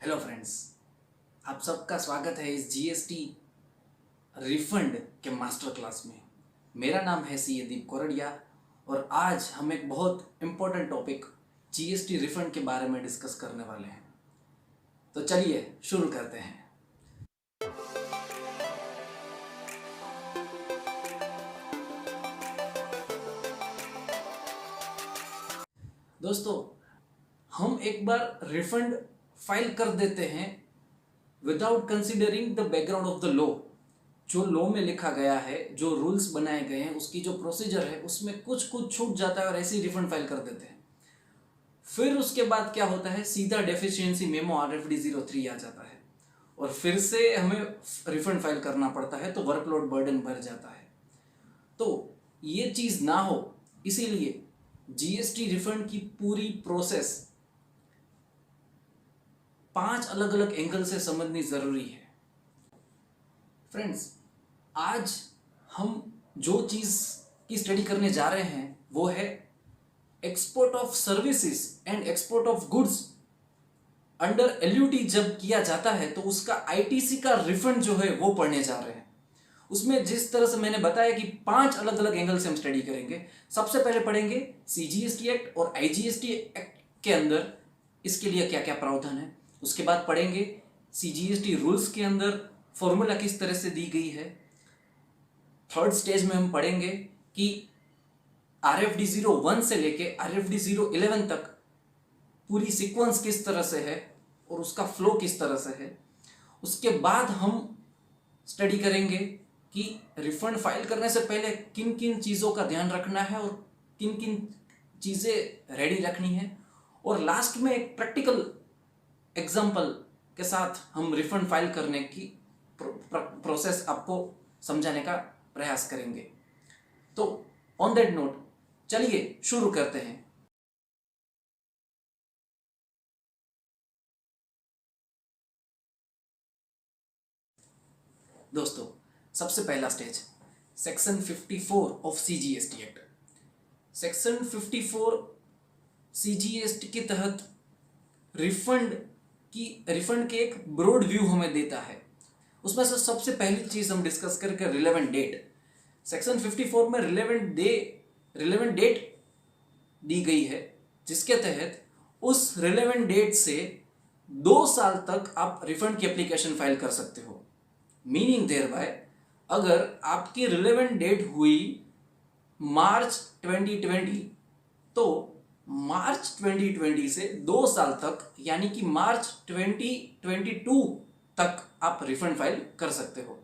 Hello friends, आप सबका स्वागत है इस जीएसटी रिफंड के मास्टर क्लास में। मेरा नाम है दीप कोरडिया और आज हम एक बहुत इम्पोर्टेंट टॉपिक जीएसटी रिफंड के बारे में डिस्कस करने वाले हैं। तो चलिए शुरू करते हैं। दोस्तों, हम एक बार रिफंड फाइल कर देते हैं without considering the background of the law. जो लॉ में लिखा गया है, जो रूल्स बनाए गए हैं, उसकी जो प्रोसीजर है, उसमें कुछ छूट जाता है और ऐसे ही रिफंड फाइल कर देते हैं। फिर उसके बाद क्या होता है, सीधा डेफिशिएंसी मेमो RFD 03 आ जाता है और फिर से हमें रिफंड फाइल करना पड़ता है, तो वर्कलोड बर्डन बढ़ जाता है। तो ये चीज़ ना हो, इसीलिए जीएसटी रिफंड की पूरी प्रोसेस 5 अलग अलग एंगल से समझनी जरूरी है। फ्रेंड्स, आज हम जो चीज की स्टडी करने जा रहे हैं वो है export of services and export of goods under LUT। जब किया जाता है तो उसका ITC का रिफंड जो है वो पढ़ने जा रहे हैं। उसमें जिस तरह से मैंने बताया कि 5 अलग अलग एंगल से हम स्टडी करेंगे। सबसे पहले पढ़ेंगे CGST एक्ट और IGST एक्ट के अंदर इसके लिए क्या क्या प्रावधान है। उसके बाद पढ़ेंगे CGST रूल्स के अंदर फॉर्मूला किस तरह से दी गई है। थर्ड स्टेज में हम पढ़ेंगे कि RFD 01 से लेके RFD 011 तक पूरी सीक्वेंस किस तरह से है और उसका फ्लो किस तरह से है। उसके बाद हम स्टडी करेंगे कि रिफंड फाइल करने से पहले किन किन चीज़ों का ध्यान रखना है और किन किन चीज़ें रेडी रखनी है। और लास्ट में एक प्रैक्टिकल एग्जाम्पल के साथ हम रिफंड फाइल करने की प्रोसेस आपको समझाने का प्रयास करेंगे। तो ऑन दैट नोट चलिए शुरू करते हैं। दोस्तों, सबसे पहला stage section 54 of CGST act. Section 54 CGST के तहत रिफंड के एक ब्रॉड व्यू हमें देता है। उसमें से सबसे पहली चीज हम डिस्कस करके रिलेवेंट डेट। सेक्शन 54 में रिलेवेंट डेट दी गई है, जिसके तहत उस रिलेवेंट डेट से 2 साल तक आप रिफंड की एप्लीकेशन फाइल कर सकते हो। मीनिंग देयर बाय, अगर आपकी रिलेवेंट डेट हुई मार्च 2020 तो मार्च 2020 से 2 साल तक यानी कि मार्च 2022 तक आप रिफंड फाइल कर सकते हो।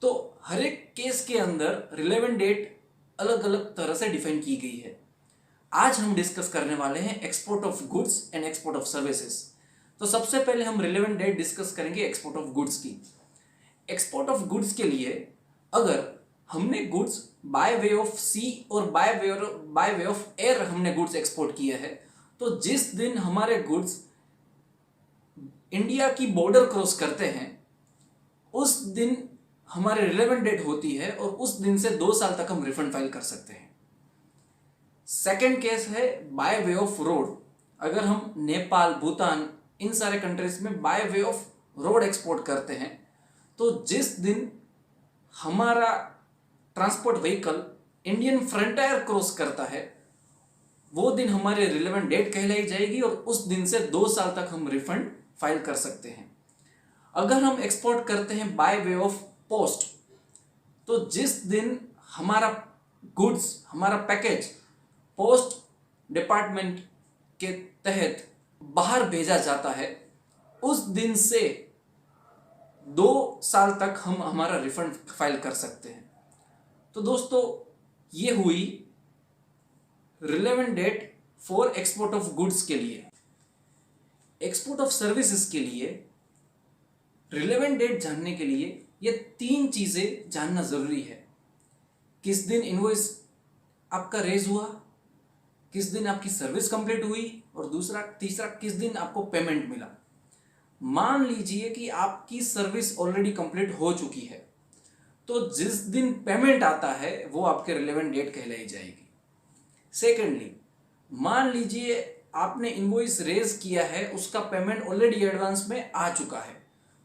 तो हर एक केस के अंदर रिलेवेंट डेट अलग अलग तरह से डिफाइन की गई है। आज हम डिस्कस करने वाले हैं export of goods and export of services. तो सबसे पहले हम रिलेवेंट डेट डिस्कस करेंगे एक्सपोर्ट ऑफ गुड्स की। एक्सपोर्ट ऑफ गुड्स के लिए अगर हमने गुड्स बाय वे ऑफ सी और बाय वे ऑफ एयर हमने गुड्स एक्सपोर्ट किए हैं, तो जिस दिन हमारे गुड्स इंडिया की बॉर्डर क्रॉस करते हैं उस दिन हमारे रिलेवेंट डेट होती है और उस दिन से 2 साल तक हम रिफंड फाइल कर सकते हैं। सेकेंड केस है बाय वे ऑफ रोड। अगर हम नेपाल, भूटान, इन सारे कंट्रीज में by way of road export करते हैं तो जिस दिन हमारा transport vehicle Indian frontier cross करता है वो दिन हमारे रिलेवेंट डेट कहलाई जाएगी और उस दिन से 2 साल तक हम रिफंड फाइल कर सकते हैं। अगर हम एक्सपोर्ट करते हैं बाय वे ऑफ पोस्ट तो जिस दिन हमारा गुड्स, हमारा पैकेज पोस्ट डिपार्टमेंट के तहत बाहर भेजा जाता है उस दिन से 2 साल तक हम हमारा रिफंड फाइल कर सकते हैं। तो दोस्तों, ये हुई relevant date for export of goods के लिए। एक्सपोर्ट ऑफ सर्विसेज के लिए रिलेवेंट डेट जानने के लिए ये 3 चीजें जानना जरूरी है। किस दिन इनवॉइस आपका रेज हुआ, किस दिन आपकी सर्विस कंप्लीट हुई और तीसरा किस दिन आपको पेमेंट मिला। मान लीजिए कि आपकी सर्विस ऑलरेडी कंप्लीट हो चुकी है तो जिस दिन पेमेंट आता है वो आपके रिलेवेंट डेट कहलाई जाएगी। सेकेंडली, मान लीजिए आपने इनवॉइस रेज किया है उसका पेमेंट ऑलरेडी एडवांस में आ चुका है,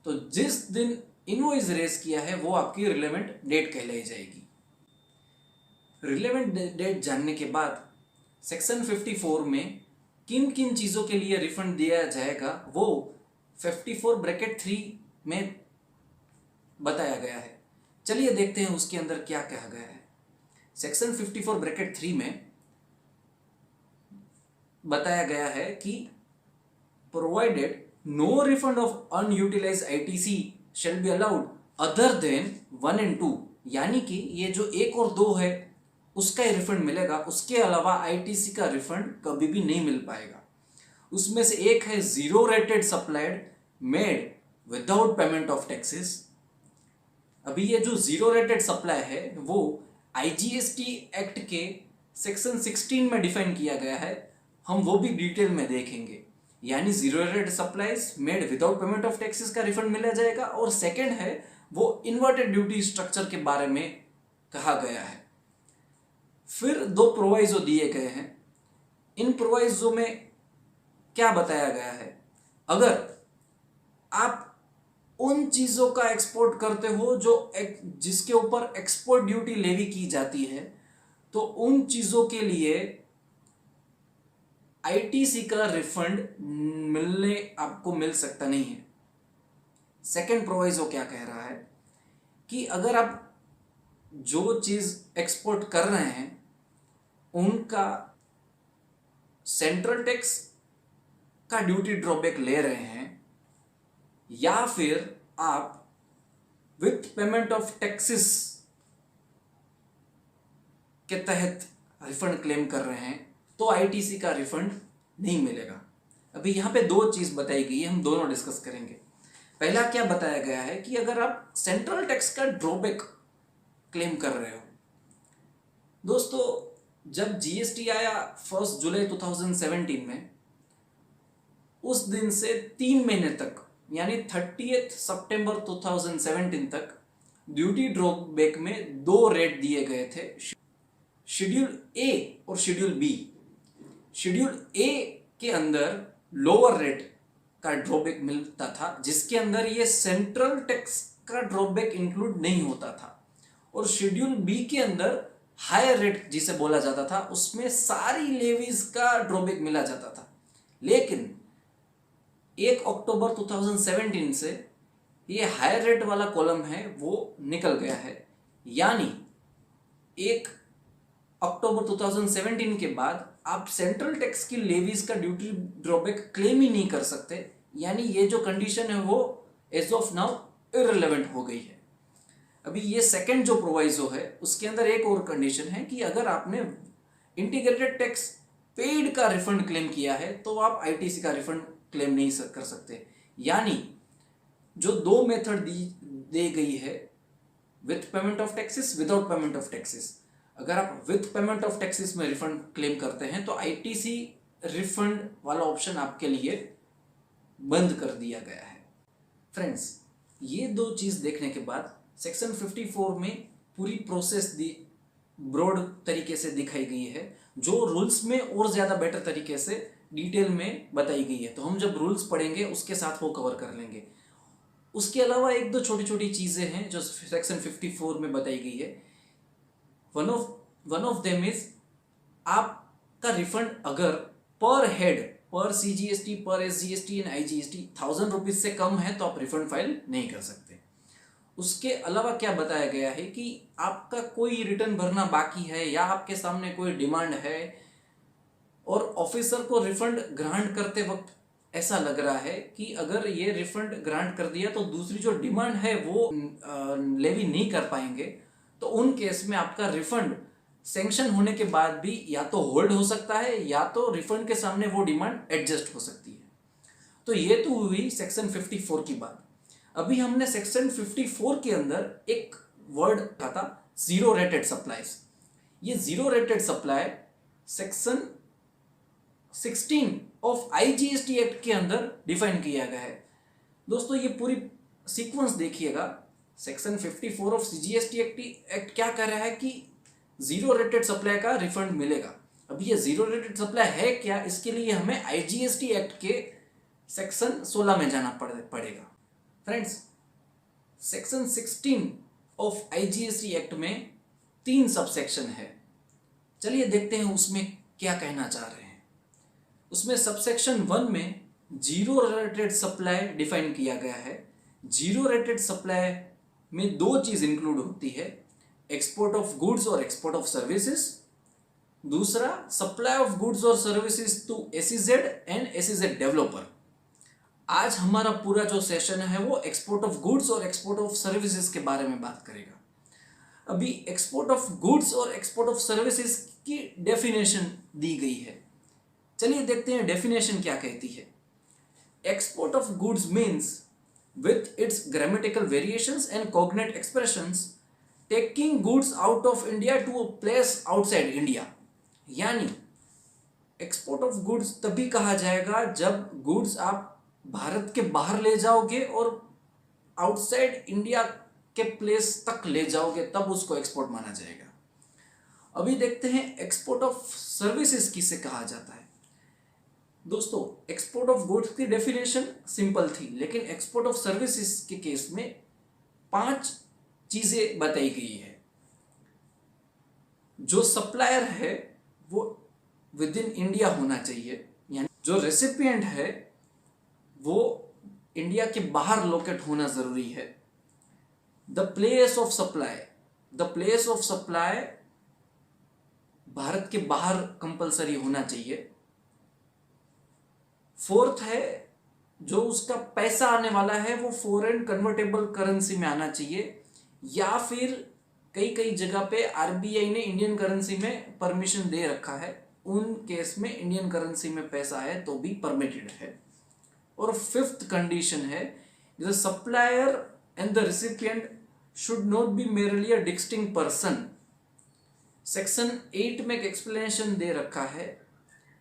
तो जिस दिन इनवॉइस रेज किया है वो आपकी रिलेवेंट डेट कहलाई जाएगी। रिलेवेंट डेट जानने के बाद सेक्शन 54 में किन किन चीज़ों के लिए रिफंड दिया जाएगा वो 54(3) में बताया गया है। चलिए देखते हैं उसके अंदर क्या कहा गया है। सेक्शन 54(3) में बताया गया है कि provided no refund of unutilized ITC shall be allowed other than 1 and 2, यानी कि ये जो 1 और 2 है उसका ही रिफंड मिलेगा, उसके अलावा आईटीसी का रिफंड कभी भी नहीं मिल पाएगा। उसमें से एक है zero rated supplied made without payment of taxes. अभी ये जो जीरो रेटेड सप्लाई है वो आईजीएसटी एक्ट के सेक्शन 16 में डिफाइन किया गया है, हम वो भी डिटेल में देखेंगे। यानी zero rated supplies made without payment of taxes का रिफंड मिला जाएगा। और सेकंड है वो इन्वर्टेड ड्यूटी स्ट्रक्चर के बारे में कहा गया है। फिर 2 प्रोवाइजो दिए गए हैं। इन प्रोवाइजो में क्या बताया गया है, अगर आप उन चीजों का एक्सपोर्ट करते हो जो जिसके ऊपर एक्सपोर्ट ड्यूटी लेवी की जाती है, तो उन चीजों के लिए आईटीसी का रिफंड मिलने आपको मिल सकता नहीं है। सेकंड प्रोवाइजो क्या कह रहा है कि अगर आप जो चीज एक्सपोर्ट कर रहे हैं उनका सेंट्रल टैक्स का ड्यूटी ड्रॉबैक ले रहे हैं या फिर आप विथ पेमेंट ऑफ टैक्सेस के तहत रिफंड क्लेम कर रहे हैं, तो आईटीसी का रिफंड नहीं मिलेगा। अभी यहाँ पे 2 चीज बताई गई है, हम दोनों डिस्कस करेंगे। पहला क्या बताया गया है कि अगर आप सेंट्रल टैक्स का ड्रॉबैक क्लेम कर रहे हो, दोस्तों जब जीएसटी आया 1 जुलाई 2017 में, उस दिन से 3 महीने तक यानी 30 सितंबर 2017 तक ड्यूटी ड्रॉबैक में 2 रेट दिए गए थे, शेड्यूल ए और शेड्यूल बी। शेड्यूल ए के अंदर लोअर रेट का ड्रॉबैक मिलता था, जिसके अंदर ये सेंट्रल टैक्स का ड्रॉबैक इंक्लूड नहीं होता था, और शेड्यूल बी के अंदर हायर रेट जिसे बोला जाता था उसमें सारी लेवीज का ड्रॉबैक मिला जाता था। लेकिन 1 अक्टूबर 2017 से ये हायर रेट वाला कॉलम है वो निकल गया है, यानी 1 अक्टूबर 2017 के बाद आप सेंट्रल टैक्स की लेवीज का ड्यूटी ड्रॉबैक क्लेम ही नहीं कर सकते। यानी ये जो कंडीशन है वो एज ऑफ नाउ इररिलेवेंट हो गई है। अभी ये सेकंड जो प्रोवाइजो है उसके अंदर एक और कंडीशन है कि अगर आपने इंटीग्रेटेड टैक्स पेड का रिफंड क्लेम किया है तो आप आईटीसी का रिफंड क्लेम नहीं कर सकते। यानी जो 2 मेथड दी गई है, with payment of taxes, without payment of taxes. अगर आप विथ पेमेंट ऑफ टैक्सेस में रिफंड क्लेम करते हैं तो आईटीसी रिफंड वाला ऑप्शन आपके लिए बंद कर दिया गया है। फ्रेंड्स, ये 2 चीज देखने के बाद सेक्शन 54 में पूरी प्रोसेस ब्रॉड तरीके से दिखाई गई है, जो रूल्स में और ज़्यादा बेटर तरीके से डिटेल में बताई गई है। तो हम जब रूल्स पढ़ेंगे उसके साथ वो कवर कर लेंगे। उसके अलावा 1-2 छोटी छोटी चीज़ें हैं जो सेक्शन 54 में बताई गई है। वन ऑफ देम इज आपका रिफंड अगर पर हेड, पर सीजीएसटी, पर एसजीएसटी एंड आईजीएसटी 1000 रुपीज से कम है तो आप रिफंड फाइल नहीं कर सकते। उसके अलावा क्या बताया गया है कि आपका कोई रिटर्न भरना बाकी है या आपके सामने कोई डिमांड है और ऑफिसर को रिफंड ग्रांट करते वक्त ऐसा लग रहा है कि अगर ये रिफंड ग्रांट कर दिया तो दूसरी जो डिमांड है वो लेवी नहीं कर पाएंगे, तो उन केस में आपका रिफंड सैंक्शन होने के बाद भी या तो होल्ड हो सकता है या तो रिफंड के सामने वो डिमांड एडजस्ट हो सकती है। तो ये तो हुई सेक्शन 54 की बात। अभी हमने सेक्शन 54 के अंदर एक वर्ड कहा था, जीरो रेटेड सप्लाईज। ये zero rated supply section 16 of IGST act के अंदर डिफाइन किया गया है। दोस्तों ये पूरी सीक्वेंस देखिएगा। सेक्शन 54 ऑफ सीजीएसटी एक्ट क्या कह रहा है कि जीरो रेटेड सप्लाई का रिफंड मिलेगा। अभी ये जीरो रेटेड सप्लाई है क्या, इसके लिए हमें आईजीएसटी एक्ट के सेक्शन 16 में जाना पड़ेगा। Friends, section 16 of IGST act में 3 सबसेक्शन है। चलिए देखते हैं उसमें क्या कहना चाह रहे हैं। उसमें सबसेक्शन 1 में जीरो रेटेड सप्लाई डिफाइन किया गया है। जीरो रेटेड सप्लाई में 2 चीज इंक्लूड होती है, एक्सपोर्ट ऑफ गुड्स और एक्सपोर्ट ऑफ सर्विसेज। दूसरा, सप्लाई ऑफ गुड्स और services to SEZ and SEZ developer. आज हमारा पूरा जो सेशन है वो एक्सपोर्ट ऑफ गुड्स और एक्सपोर्ट ऑफ सर्विसेज के बारे में बात करेगा। अभी एक्सपोर्ट ऑफ गुड्स और एक्सपोर्ट ऑफ सर्विसेज की डेफिनेशन दी गई है। चलिए देखते हैं डेफिनेशन क्या कहती है। Export of goods means with its grammatical variations and cognate expressions taking goods out of India to a place outside India। यानी एक्सपोर्ट ऑफ गुड्स तभी कहा जाएगा जब गुड्स आप भारत के बाहर ले जाओगे और आउटसाइड इंडिया के प्लेस तक ले जाओगे, तब उसको एक्सपोर्ट माना जाएगा। अभी देखते हैं एक्सपोर्ट ऑफ सर्विसेज किसे कहा जाता है। दोस्तों, एक्सपोर्ट ऑफ गुड्स की डेफिनेशन सिंपल थी, लेकिन एक्सपोर्ट ऑफ सर्विसेज के केस में 5 चीजें बताई गई है। जो सप्लायर है वो विद इन इंडिया होना चाहिए, यानी जो रेसिपिएंट है वो इंडिया के बाहर लोकेट होना जरूरी है। The place of supply Bharat के बाहर कंपलसरी होना चाहिए। 4th है, जो उसका पैसा आने वाला है वो फॉरेन कन्वर्टेबल करेंसी में आना चाहिए, या फिर कई जगह पे आरबीआई ने इंडियन करेंसी में परमिशन दे रखा है, उन केस में इंडियन करेंसी में पैसा है तो भी परमिटेड है। और 5th कंडीशन है, the supplier and the recipient should not be merely a distinct person. Section 8 में एक एक्सप्लेनेशन दे रखा है,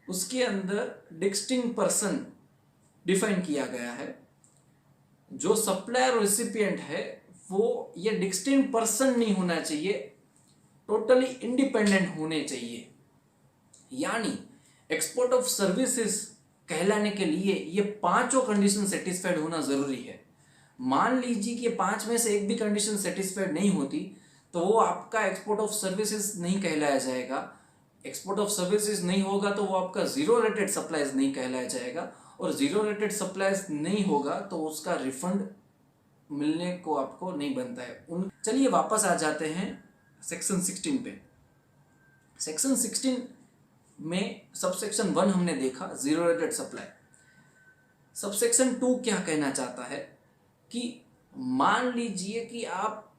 उसके अंदर डिस्टिंक्ट पर्सन डिफाइन किया गया है। जो सप्लायर और रिसिपिएंट है वो ये डिस्टिंक्ट पर्सन नहीं होना चाहिए, टोटली इंडिपेंडेंट होने चाहिए। यानी एक्सपोर्ट ऑफ सर्विसेज कहलाने के लिए ये 5 कंडीशन सेटिस्फाइड होना जरूरी है। मान लीजिए कि 5 में से एक भी कंडीशन सेटिस्फाइड नहीं होती तो वो आपका एक्सपोर्ट ऑफ सर्विसेज नहीं कहलाया जाएगा। एक्सपोर्ट ऑफ सर्विसेज नहीं होगा तो वो आपका जीरो रेटेड सप्लाईज नहीं कहलाया जाएगा, और जीरो रेटेड सप्लाईज नहीं होगा तो उसका रिफंड मिलने को आपको नहीं बनता है। चलिए वापस आ जाते हैं सेक्शन 16 पे। सेक्शन 16 में सबसेक्शन 1 हमने देखा, जीरो रेटेड सप्लाई। सबसेक्शन 2 क्या कहना चाहता है कि मान लीजिए कि आप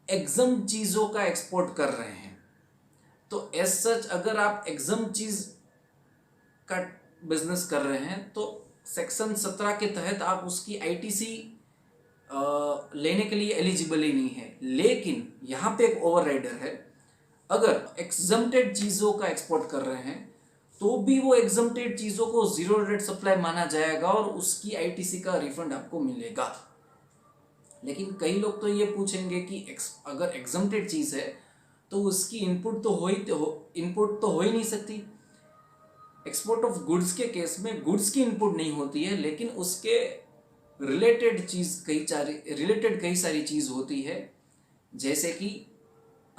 एग्जम चीजों का एक्सपोर्ट कर रहे हैं, तो एज सच अगर आप एग्जाम चीज का बिजनेस कर रहे हैं तो सेक्शन 17 के तहत आप उसकी आईटीसी लेने के लिए एलिजिबल ही नहीं है। लेकिन यहाँ पे एक ओवरराइडर है, अगर एग्जम्प्टेड चीज़ों का एक्सपोर्ट कर रहे हैं तो भी वो एग्जम्प्टेड चीज़ों को जीरो रेट सप्लाई माना जाएगा और उसकी आईटीसी का रिफंड आपको मिलेगा। लेकिन कई लोग तो ये पूछेंगे कि अगर एग्जम्प्टेड चीज़ है तो उसकी इनपुट तो हो ही नहीं सकती। एक्सपोर्ट ऑफ गुड्स के केस में गुड्स की इनपुट नहीं होती है, लेकिन उसके रिलेटेड कई सारी चीज़ होती है। जैसे कि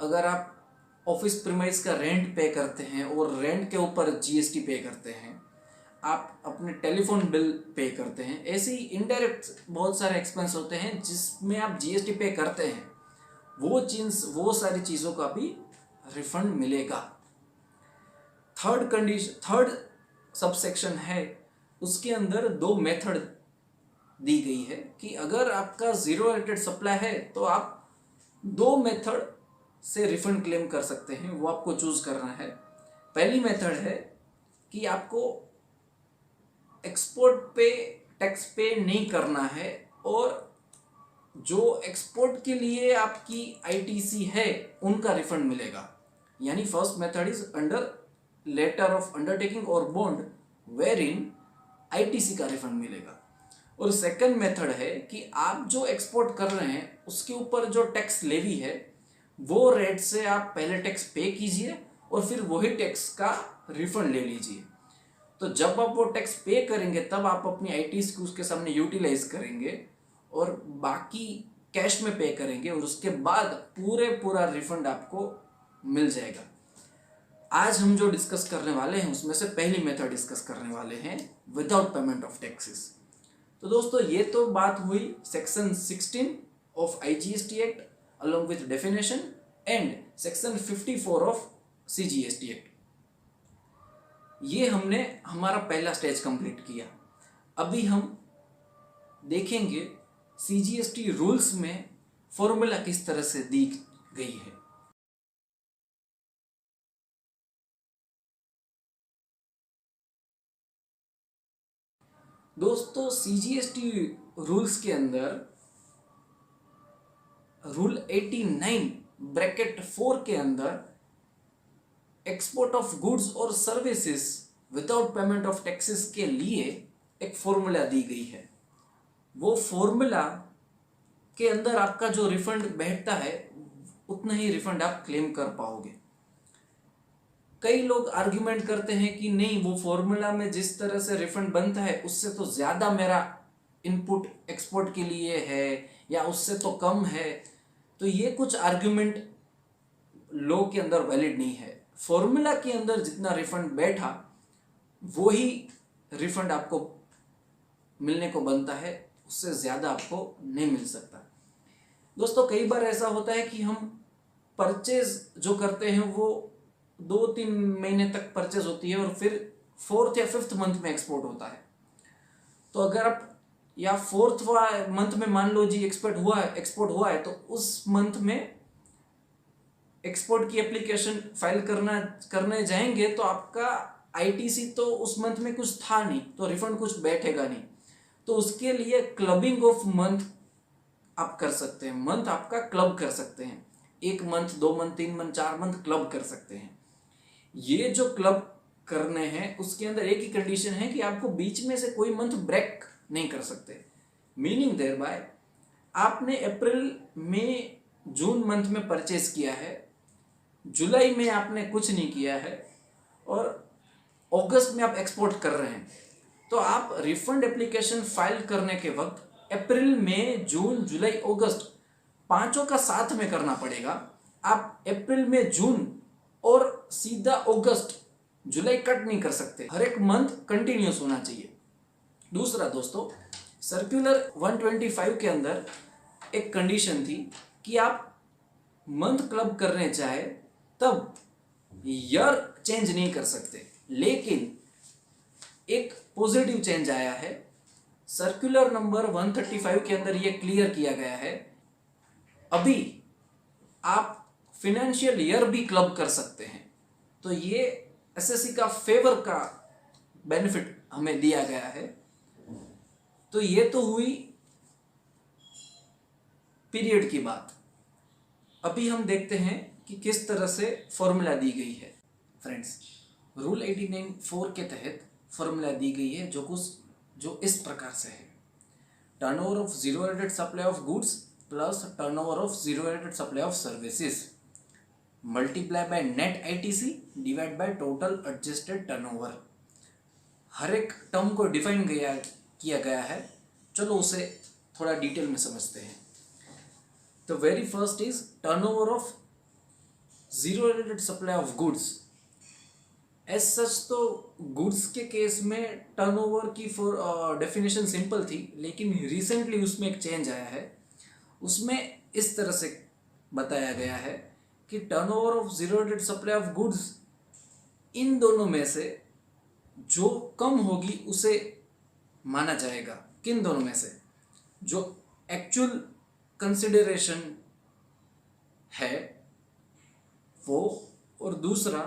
अगर आप ऑफिस प्रीमाइस का रेंट पे करते हैं और रेंट के ऊपर जीएसटी पे करते हैं, आप अपने टेलीफोन बिल पे करते हैं, ऐसे ही इनडायरेक्ट बहुत सारे एक्सपेंस होते हैं जिसमें आप जीएसटी पे करते हैं, वो सारी चीज़ों का भी रिफंड मिलेगा। थर्ड सबसेक्शन है, उसके अंदर 2 मेथड दी गई है कि अगर आपका जीरो रेटेड सप्लाई है तो आप 2 मेथड से रिफंड क्लेम कर सकते हैं, वो आपको चूज करना है। पहली मेथड है कि आपको एक्सपोर्ट पे टैक्स पे नहीं करना है और जो एक्सपोर्ट के लिए आपकी आईटीसी है उनका रिफंड मिलेगा। यानी first method is under letter of undertaking और बॉन्ड वेर इन आईटीसी का रिफंड मिलेगा। और सेकंड मेथड है कि आप जो एक्सपोर्ट कर रहे हैं उसके ऊपर जो टैक्स लेवी है वो रेट से आप पहले टैक्स पे कीजिए और फिर वही टैक्स का रिफंड ले लीजिए। तो जब आप वो टैक्स पे करेंगे तब आप अपनी आईटीज को उसके सामने यूटिलाइज करेंगे और बाकी कैश में पे करेंगे और उसके बाद पूरा रिफंड आपको मिल जाएगा। आज हम जो डिस्कस करने वाले हैं उसमें से पहली मेथड डिस्कस करने वाले हैं विदाउट पेमेंट ऑफ टैक्सेस। तो दोस्तों ये तो बात हुई section 16 of IGST act along with definition and section 54 of CGST act. ये हमने हमारा पहला स्टेज कंप्लीट किया। अभी हम देखेंगे सीजीएसटी रूल्स में फॉर्मूला किस तरह से दी गई है। दोस्तों सीजीएसटी रूल्स के अंदर रूल 89 ब्रैकेट 4 के अंदर एक्सपोर्ट ऑफ गुड्स और services without payment of taxes के लिए एक फॉर्मूला दी गई है। वो फॉर्मूला के अंदर आपका जो रिफंड बैठता है उतना ही रिफंड आप क्लेम कर पाओगे। कई लोग आर्ग्यूमेंट करते हैं कि नहीं, वो फॉर्मूला में जिस तरह से रिफंड बनता है उससे तो ज़्यादा मेरा इनपुट एक्सपोर्ट के लिए है या उससे तो कम है। तो ये कुछ आर्ग्यूमेंट लॉ के अंदर वैलिड नहीं है। फॉर्मूला के अंदर जितना रिफंड बैठा वो ही रिफंड आपको मिलने को बनता है, उससे ज़्यादा आपको नहीं मिल सकता। दोस्तों कई बार ऐसा होता है कि हम परचेज जो करते हैं वो 2-3 महीने तक परचेज होती है और फिर 4th या 5th मंथ में एक्सपोर्ट होता है। तो अगर आप या 4th मंथ में मान लो जी एक्सपोर्ट हुआ है तो उस मंथ में एक्सपोर्ट की एप्लीकेशन फाइल करने जाएंगे तो आपका आईटीसी तो उस मंथ में कुछ था नहीं, तो रिफंड कुछ बैठेगा नहीं। तो उसके लिए क्लबिंग ऑफ मंथ आप कर सकते हैं, मंथ आपका क्लब कर सकते हैं। 1 month, 2 month, 3 month, 4 month club कर सकते हैं। ये जो क्लब करने हैं उसके अंदर एक ही कंडीशन है कि आपको बीच में से कोई मंथ ब्रेक नहीं कर सकते। मीनिंग देयर बाय आपने अप्रैल मई जून मंथ में परचेज किया है, जुलाई में आपने कुछ नहीं किया है और अगस्त में आप एक्सपोर्ट कर रहे हैं, तो आप रिफंड एप्लीकेशन फाइल करने के वक्त अप्रैल मई जून जुलाई अगस्त 5 का साथ में करना पड़ेगा। आप अप्रैल में जून और सीधा अगस्त जुलाई कट नहीं कर सकते, हर एक मंथ कंटिन्यूस होना चाहिए। दूसरा दोस्तों, सर्कुलर 125 के अंदर एक कंडीशन थी कि आप मंथ क्लब करने चाहे तब ईयर चेंज नहीं कर सकते, लेकिन एक पॉजिटिव चेंज आया है। सर्कुलर नंबर 135 के अंदर यह क्लियर किया गया है अभी आप फिनेंशियल ईयर भी क्लब कर सकते हैं। तो ये एसएससी का फेवर का बेनिफिट हमें दिया गया है। तो ये तो हुई पीरियड की बात। अभी हम देखते हैं कि किस तरह से फॉर्मूला दी गई है। फ्रेंड्स, रूल 89(4) के तहत फॉर्मूला दी गई है जो इस प्रकार से है। Turnover of zero valued supply of goods plus turnover of zero valued supply of services multiply by net ITC divide by total adjusted turnover. हर एक टर्म को डिफाइन किया गया है। चलो उसे थोड़ा डिटेल में समझते हैं। तो very first is turnover of zero valued supply of goods. As such तो गुड्स के केस में टर्नओवर की डेफिनेशन सिंपल थी, लेकिन रिसेंटली उसमें एक चेंज आया है। उसमें इस तरह से बताया गया है कि turnover of zero valued supply of goods, इन दोनों में से जो कम होगी उसे माना जाएगा। किन दोनों में से? जो एक्चुअल कंसिडरेशन है वो, और दूसरा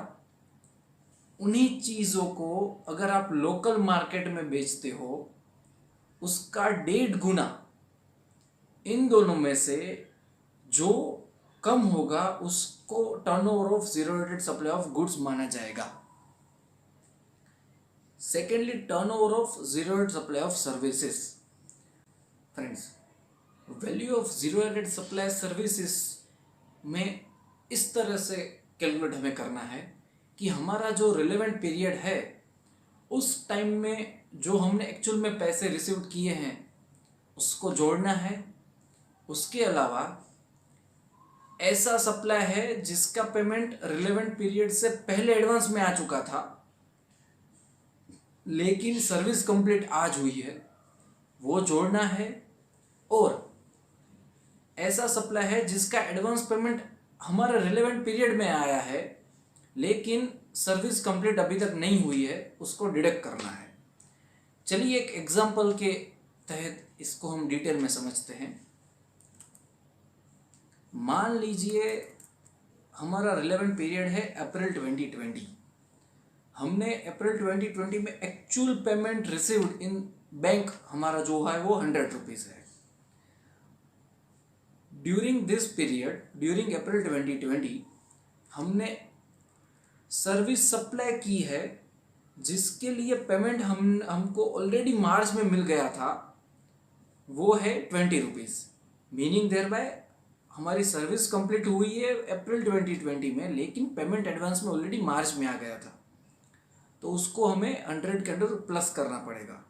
उन्हीं चीज़ों को अगर आप लोकल मार्केट में बेचते हो उसका 1.5 गुना। इन दोनों में से जो कम होगा उसको turnover of zero valued supply of goods माना जाएगा। Secondly, turnover of zero valued supply of services. Friends, value of zero valued supply services में इस तरह से कैलकुलेट हमें करना है कि हमारा जो रिलेवेंट पीरियड है उस टाइम में जो हमने एक्चुअल में पैसे रिसीव किए हैं उसको जोड़ना है। उसके अलावा ऐसा सप्लाई है जिसका पेमेंट रिलेवेंट पीरियड से पहले एडवांस में आ चुका था लेकिन सर्विस कंप्लीट आज हुई है, वो जोड़ना है। और ऐसा सप्लाई है जिसका एडवांस पेमेंट हमारा रिलेवेंट पीरियड में आया है लेकिन सर्विस कंप्लीट अभी तक नहीं हुई है, उसको डिडक्ट करना है। चलिए एक एग्जांपल के तहत इसको हम डिटेल में समझते हैं। मान लीजिए हमारा रिलेवेंट पीरियड है अप्रैल 2020। हमने अप्रैल 2020 में actual payment received in bank हमारा जो है वो 100 रुपीज है। ड्यूरिंग दिस पीरियड, ड्यूरिंग अप्रैल 2020 हमने सर्विस सप्लाई की है जिसके लिए पेमेंट हमको ऑलरेडी मार्च में मिल गया था, वो है 20 रुपीज। मीनिंग देयर बाय हमारी सर्विस कंप्लीट हुई है अप्रैल 2020 में लेकिन पेमेंट एडवांस में ऑलरेडी मार्च में आ गया था, तो उसको हमें 100 के अंदर प्लस करना पड़ेगा।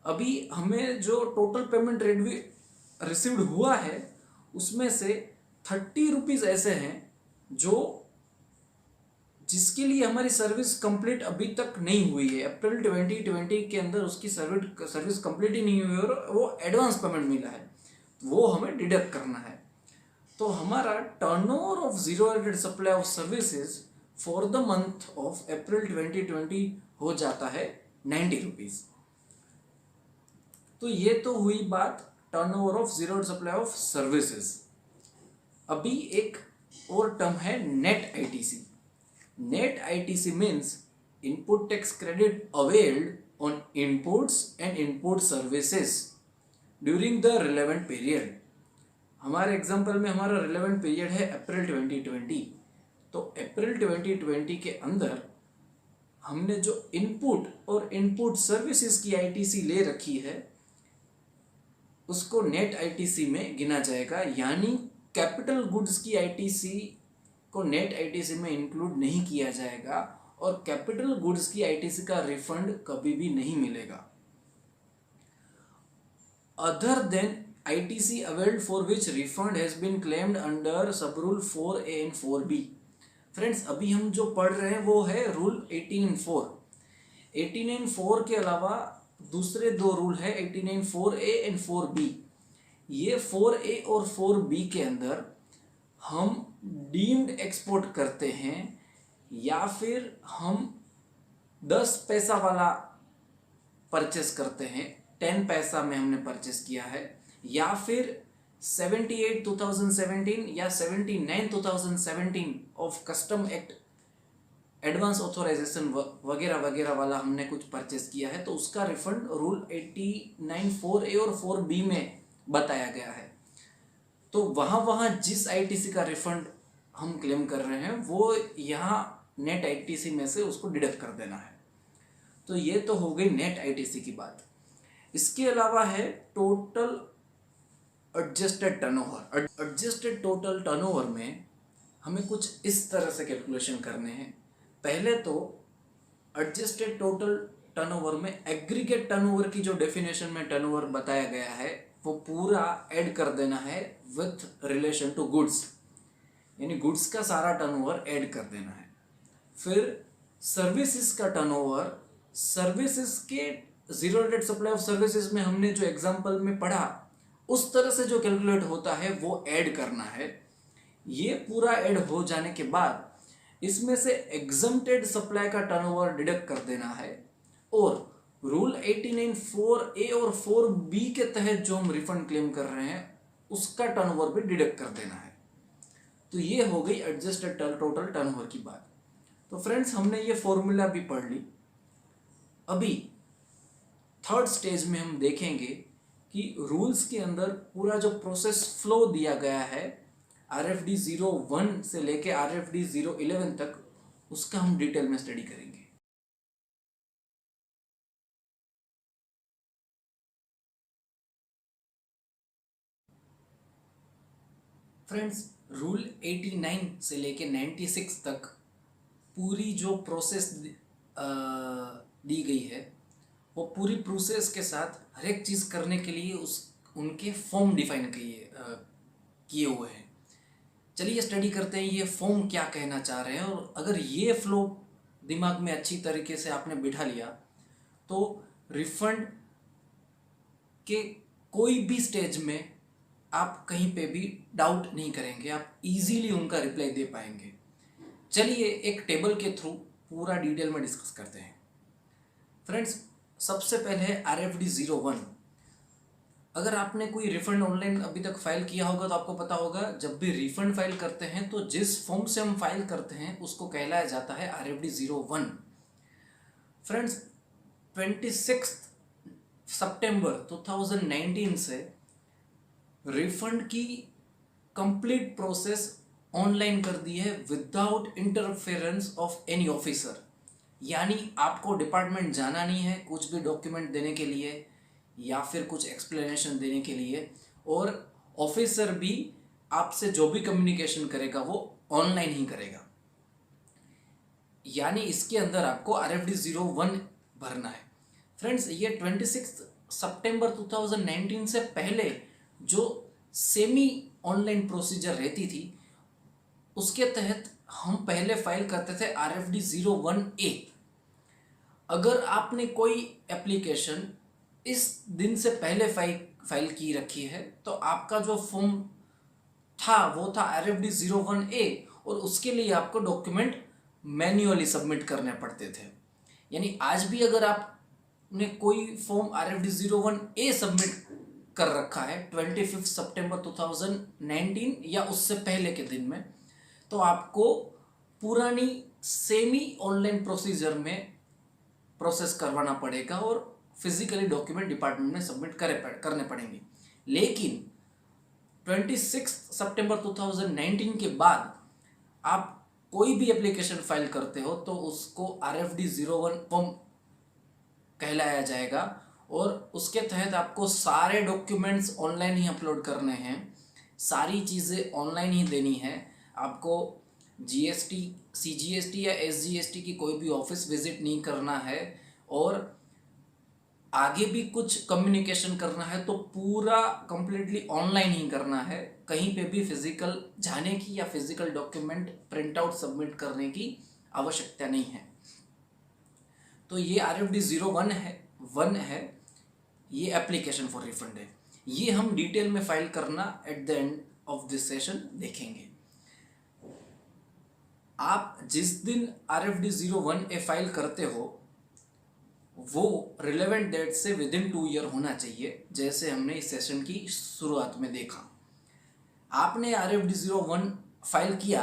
अभी हमें जो टोटल पेमेंट रिसीव्ड हुआ है उसमें से 30 रुपीज ऐसे हैं जो जिसके लिए हमारी सर्विस कंप्लीट अभी तक नहीं हुई है। अप्रैल 2020 के अंदर उसकी सर्विस कंप्लीट ही नहीं हुई और वो एडवांस पेमेंट मिला है, वो हमें डिडक्ट करना है। तो हमारा turnover of zero rated supply of services for the month of April 2020 हो जाता है 90 रुपीज। तो ये तो हुई बात turnover of zero rated supply of services. अभी एक और टर्म है net ITC. Net ITC means input tax credit availed on inputs and input services during the relevant period। हमारे एग्जांपल में हमारा रिलेवेंट पीरियड है अप्रैल 2020। तो अप्रैल 2020 के अंदर हमने जो इनपुट और इनपुट सर्विसेज की आईटीसी ले रखी है उसको नेट आईटीसी में गिना जाएगा, यानी कैपिटल गुड्स की आईटीसी को नेट आईटीसी में इंक्लूड नहीं किया जाएगा और कैपिटल गुड्स की आईटीसी का रिफंड कभी भी नहीं मिलेगा। Other than ITC availed for which refund has been claimed under sub rule 4A and 4B। Friends अभी हम जो पढ़ रहे हैं वो है रूल 18(4). 18(4) के अलावा दूसरे दो रूल है 18(4A एंड 4B। ये 4A और 4B के अंदर हम डीम्ड एक्सपोर्ट करते हैं या फिर हम 10 पैसा वाला परचेस करते हैं, 10 पैसा में हमने परचेस किया है, या फिर 78 2017 या 79 2017 of custom act advance authorization वगैरह वगैरह वाला हमने कुछ परचेस किया है, तो उसका रिफंड रूल 89(4A और 4B में बताया गया है। तो वहाँ जिस आईटीसी का रिफंड हम क्लेम कर रहे हैं वो यहाँ नेट आईटीसी में से उसको डिडक्ट कर देना है। तो ये तो हो गई नेट आईटीसी की बात। इसके अलावा है total adjusted turnover. Adjusted total turnover में हमें कुछ इस तरह से कैलकुलेशन करने हैं। पहले तो एडजस्टेड टोटल टर्नओवर में एग्रीगेट टर्नओवर की जो डेफिनेशन में टर्नओवर बताया गया है वो पूरा ऐड कर देना है विथ रिलेशन टू गुड्स, यानी गुड्स का सारा टर्नओवर ऐड कर देना है। फिर सर्विसेज का टर्नओवर, सर्विसेज के zero rated supply of services में हमने जो एग्जांपल में पढ़ा उस तरह से जो कैलकुलेट होता है वो ऐड करना है। ये पूरा ऐड हो जाने के बाद इसमें से एग्जम्प्टेड सप्लाई का टर्नओवर डिडक्ट कर देना है और रूल 89(4A और 4B के तहत जो हम रिफंड क्लेम कर रहे हैं उसका टर्नओवर भी डिडक्ट कर देना है। तो ये हो गई एडजस्टेड टोटल टर्नओवर की बात। तो फ्रेंड्स हमने ये फॉर्मूला भी पढ़ ली। अभी थर्ड स्टेज में हम देखेंगे कि रूल्स के अंदर पूरा जो प्रोसेस फ्लो दिया गया है RFD 01 से लेके RFD 011 तक, उसका हम डिटेल में स्टडी करेंगे। फ्रेंड्स रूल 89 से लेके 96 तक पूरी जो प्रोसेस दी गई है वो पूरी प्रोसेस के साथ हर एक चीज़ करने के लिए उस उनके फॉर्म डिफाइन किए हुए हैं। चलिए स्टडी करते हैं ये फॉर्म क्या कहना चाह रहे हैं, और अगर ये फ्लो दिमाग में अच्छी तरीके से आपने बिठा लिया तो रिफंड के कोई भी स्टेज में आप कहीं पे भी डाउट नहीं करेंगे, आप इजीली उनका रिप्लाई दे पाएंगे। चलिए एक टेबल के थ्रू पूरा डिटेल में डिस्कस करते हैं। फ्रेंड्स, सबसे पहले है RFD01। अगर आपने कोई रिफंड ऑनलाइन अभी तक फाइल किया होगा तो आपको पता होगा, जब भी रिफंड फाइल करते हैं तो जिस फॉर्म से हम फाइल करते हैं उसको कहलाया जाता है RFD01। फ्रेंड्स, 26 सितंबर 2019 से रिफंड की कंप्लीट प्रोसेस ऑनलाइन कर दी है without interference of any officer. यानी आपको डिपार्टमेंट जाना नहीं है कुछ भी डॉक्यूमेंट देने के लिए या फिर कुछ एक्सप्लेनेशन देने के लिए, और ऑफिसर भी आपसे जो भी कम्युनिकेशन करेगा वो ऑनलाइन ही करेगा। यानी इसके अंदर आपको RFD01 भरना है। फ्रेंड्स, ये 26 सितंबर 2019 से पहले जो सेमी ऑनलाइन प्रोसीजर रहती थी उसके तहत हम पहले फाइल करते थे RFD01A। अगर आपने कोई एप्लीकेशन इस दिन से पहले फाइल की रखी है तो आपका जो फॉर्म था वो था RFD01A, और उसके लिए आपको डॉक्यूमेंट मैन्युअली सबमिट करने पड़ते थे। यानी आज भी अगर आपने कोई फॉर्म RFD01A सबमिट कर रखा है 25 सितंबर 2019 या उससे पहले के दिन में, तो आपको पुरानी सेमी ऑनलाइन प्रोसीजर में प्रोसेस करवाना पड़ेगा और फिजिकली डॉक्यूमेंट डिपार्टमेंट में सबमिट करने पड़ेंगे। लेकिन 26 सितंबर 2019 के बाद आप कोई भी एप्लीकेशन फाइल करते हो तो उसको RFD01 फॉर्म कहलाया जाएगा, और उसके तहत आपको सारे डॉक्यूमेंट्स ऑनलाइन ही अपलोड करने हैं, सारी चीज़ें ऑनलाइन ही देनी है। आपको GST, CGST या SGST की कोई भी ऑफिस विजिट नहीं करना है, और आगे भी कुछ कम्युनिकेशन करना है तो पूरा कंप्लीटली ऑनलाइन ही करना है। कहीं पे भी फिजिकल जाने की या physical document print out submit करने की आवश्यकता नहीं है। तो ये RFD01 है, ये एप्लीकेशन फॉर रिफंड है। ये हम डिटेल में फाइल करना at the end of this session देखेंगे। आप जिस दिन RFD01A फाइल करते हो वो रिलेवेंट डेट से विद इन 2 ईयर होना चाहिए, जैसे हमने इस सेशन की शुरुआत में देखा। आपने RFD01 फाइल किया,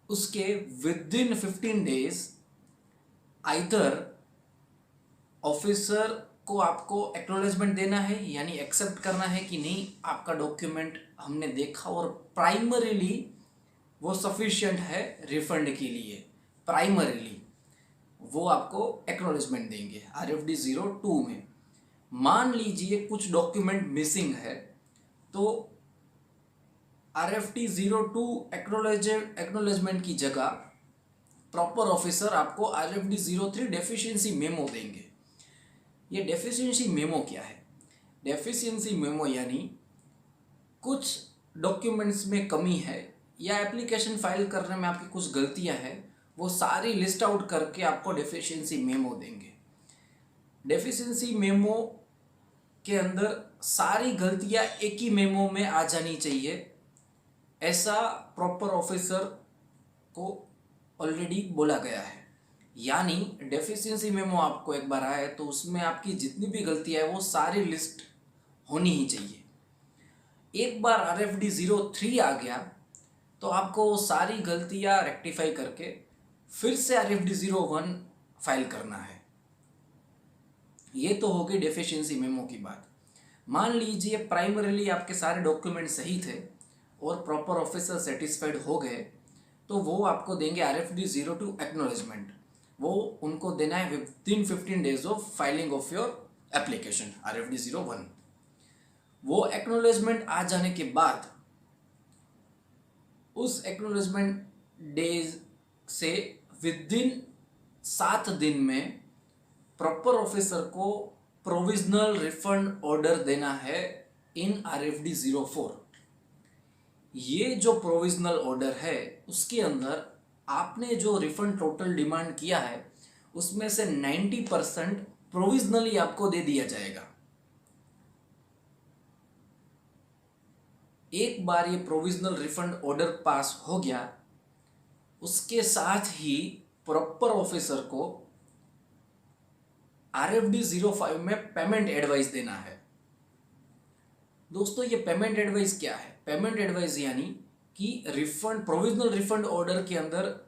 उसके with in 15 days either officer को आपको एक्नॉलेजमेंट देना है, यानी एक्सेप्ट करना है कि नहीं आपका डॉक्यूमेंट हमने देखा और प्राइमरीली वो सफिशिएंट है रिफंड के लिए, प्राइमरीली वो आपको एक्नॉलेजमेंट देंगे RFD02 में। मान लीजिए कुछ डॉक्यूमेंट मिसिंग है तो RFD02 एक्नॉलेजमेंट की जगह प्रॉपर ऑफिसर आपको RFD03 डेफिशिएंसी मेमो देंगे। ये डेफिशिएंसी मेमो क्या है? डेफिशिएंसी मेमो यानी कुछ डॉक्यूमेंट्स में कमी है या एप्लीकेशन फाइल करने में आपकी कुछ गलतियां हैं, वो सारी लिस्ट आउट करके आपको डेफिशिएंसी मेमो देंगे। डेफिशिएंसी मेमो के अंदर सारी गलतियां एक ही मेमो में आ जानी चाहिए, ऐसा प्रॉपर ऑफिसर को ऑलरेडी बोला गया है। यानी डेफिशिएंसी मेमो आपको एक बार आए तो उसमें आपकी जितनी भी गलतियां है वो सारी लिस्ट होनी ही चाहिए। एक बार RFD03 आ गया तो आपको वो सारी गलतियां रेक्टिफाई करके फिर से RFD01 फाइल करना है। ये तो होगी डेफिशिएंसी मेमो की बात। मान लीजिए प्राइमरीली आपके सारे डॉक्यूमेंट सही थे और प्रॉपर ऑफिसर सेटिस्फाइड हो गए, तो वो आपको देंगे RFD02 एक्नॉलेजमेंट। वो उनको देना है with in 15 days of filing of your application RFD01। वो एक्नॉलेजमेंट आ जाने के बाद उस एक्नॉलेजमेंट डेज से विद इन 7 दिन में प्रॉपर ऑफिसर को प्रोविजनल रिफंड ऑर्डर देना है इन RFD 04। ये जो प्रोविजनल ऑर्डर है उसके अंदर आपने जो रिफंड टोटल डिमांड किया है उसमें से 90% प्रोविजनली आपको दे दिया जाएगा। एक बार ये प्रोविजनल रिफंड ऑर्डर पास हो गया, उसके साथ ही प्रॉपर ऑफिसर को RFD 05 में पेमेंट एडवाइस देना है। दोस्तों, ये पेमेंट एडवाइस क्या है? पेमेंट एडवाइस यानी कि रिफंड, प्रोविजनल रिफंड ऑर्डर के अंदर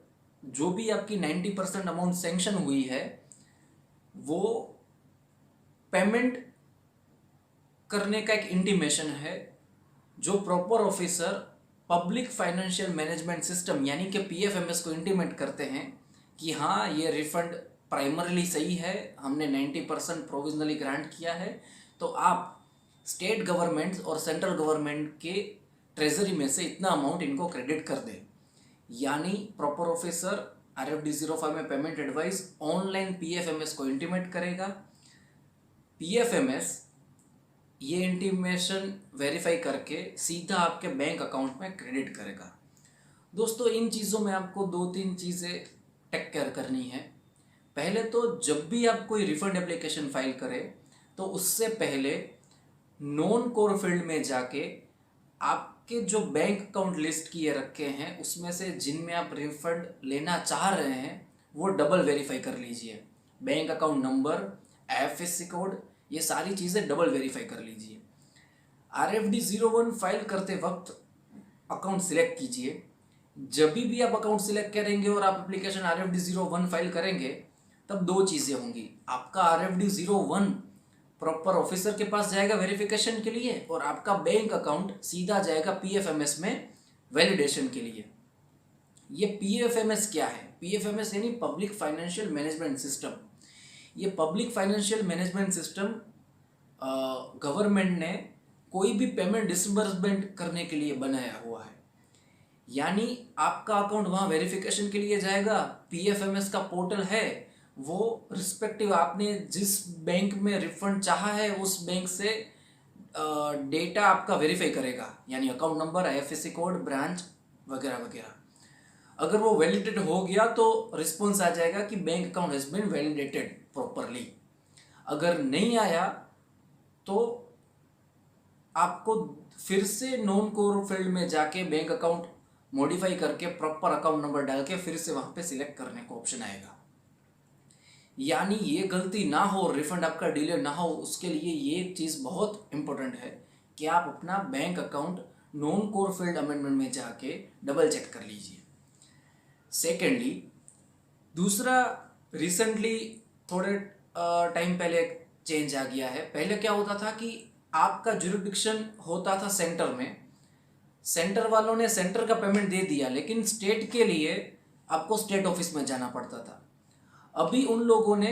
जो भी आपकी 90% अमाउंट सैंक्शन हुई है वो पेमेंट करने का एक इंटीमेशन है जो proper officer public financial management system यानी कि PFMS को इंटीमेट करते हैं कि हाँ, ये रिफंड प्राइमरली सही है, हमने 90% प्रोविजनली ग्रांट किया है, तो आप स्टेट गवर्नमेंट और सेंट्रल गवर्नमेंट के ट्रेजरी में से इतना अमाउंट इनको क्रेडिट कर दें। यानी प्रॉपर ऑफिसर RFD 05 में पेमेंट एडवाइस ऑनलाइन PFMS को इंटीमेट करेगा। PFMS ये इंटीमेशन वेरीफाई करके सीधा आपके बैंक अकाउंट में क्रेडिट करेगा। दोस्तों, इन चीज़ों में आपको 2-3 चीज़ें टेक केयर करनी है। पहले तो जब भी आप कोई रिफंड एप्लीकेशन फाइल करें तो उससे पहले नॉन कोर फील्ड में जाके आपके जो बैंक अकाउंट लिस्ट किए रखे हैं उसमें से जिनमें आप रिफंड लेना चाह रहे हैं वो डबल वेरीफाई कर लीजिए। Bank account number, IFSC code, ये सारी चीज़ें डबल वेरीफाई कर लीजिए। RFD 01 फाइल करते वक्त अकाउंट सिलेक्ट कीजिए। जब भी आप अकाउंट सिलेक्ट करेंगे और आप एप्लीकेशन RFD 01 फाइल करेंगे तब 2 चीज़ें होंगी। आपका RFD 01 प्रॉपर ऑफिसर के पास जाएगा वेरिफिकेशन के लिए और आपका बैंक अकाउंट सीधा जाएगा PFMS में वैलिडेशन के लिए। ये PFMS क्या है? PFMS यानी पब्लिक फाइनेंशियल मैनेजमेंट सिस्टम। ये public financial management system government ने कोई भी पेमेंट डिसबर्समेंट करने के लिए बनाया हुआ है। यानी आपका अकाउंट वहाँ वेरिफिकेशन के लिए जाएगा, PFMS का पोर्टल है, वो रिस्पेक्टिव आपने जिस बैंक में रिफंड चाहा है उस बैंक से डेटा आपका वेरीफाई करेगा, यानी account number, IFSC code, branch वगैरह वगैरह। अगर वो वैलिडेटेड हो गया तो रिस्पॉन्स आ जाएगा कि bank account has been validated properly. अगर नहीं आया तो आपको फिर से नॉन कोर फील्ड में जाके बैंक अकाउंट मॉडिफाई करके प्रॉपर अकाउंट नंबर डाल के फिर से वहाँ पे सिलेक्ट करने का ऑप्शन आएगा। यानी ये गलती ना हो, रिफंड आपका डिले ना हो, उसके लिए ये चीज़ बहुत इंपॉर्टेंट है कि आप अपना bank account non core field amendment में जाके डबल चेक कर लीजिए। सेकेंडली, दूसरा, रिसेंटली थोड़े टाइम पहले चेंज आ गया है। पहले क्या होता था कि आपका जुरिडिक्शन होता था सेंटर में, सेंटर वालों ने सेंटर का पेमेंट दे दिया, लेकिन स्टेट के लिए आपको स्टेट ऑफिस में जाना पड़ता था। अभी उन लोगों ने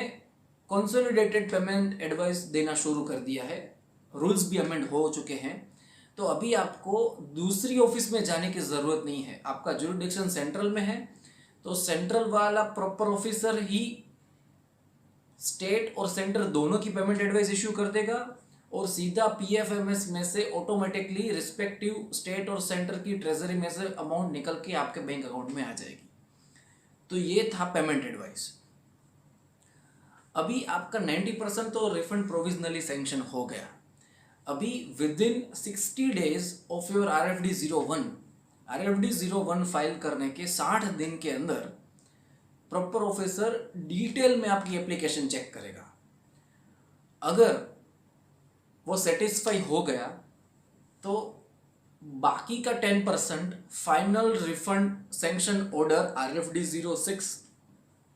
कंसोलिडेटेड पेमेंट एडवाइस देना शुरू कर दिया है, रूल्स भी अमेंड हो चुके हैं, तो अभी आपको दूसरी ऑफिस में जाने की ज़रूरत नहीं है। आपका जुरिडिक्शन सेंट्रल में है तो सेंट्रल वाला प्रॉपर ऑफिसर ही स्टेट और सेंटर दोनों की पेमेंट एडवाइस इश्यू कर देगा और सीधा PFMS में से ऑटोमेटिकली रिस्पेक्टिव स्टेट और सेंटर की ट्रेजरी में से अमाउंट निकल के आपके बैंक अकाउंट में आ जाएगी। तो ये था पेमेंट एडवाइस। अभी आपका 90% तो रिफंड प्रोविजनली सैंक्शन हो गया। अभी with in 60 days of your RFD 01 file करने के 60 दिन के अंदर प्रॉपर ऑफिसर डिटेल में आपकी एप्लीकेशन चेक करेगा। अगर वो सेटिस्फाई हो गया तो बाकी का 10% final refund sanction order RFD 06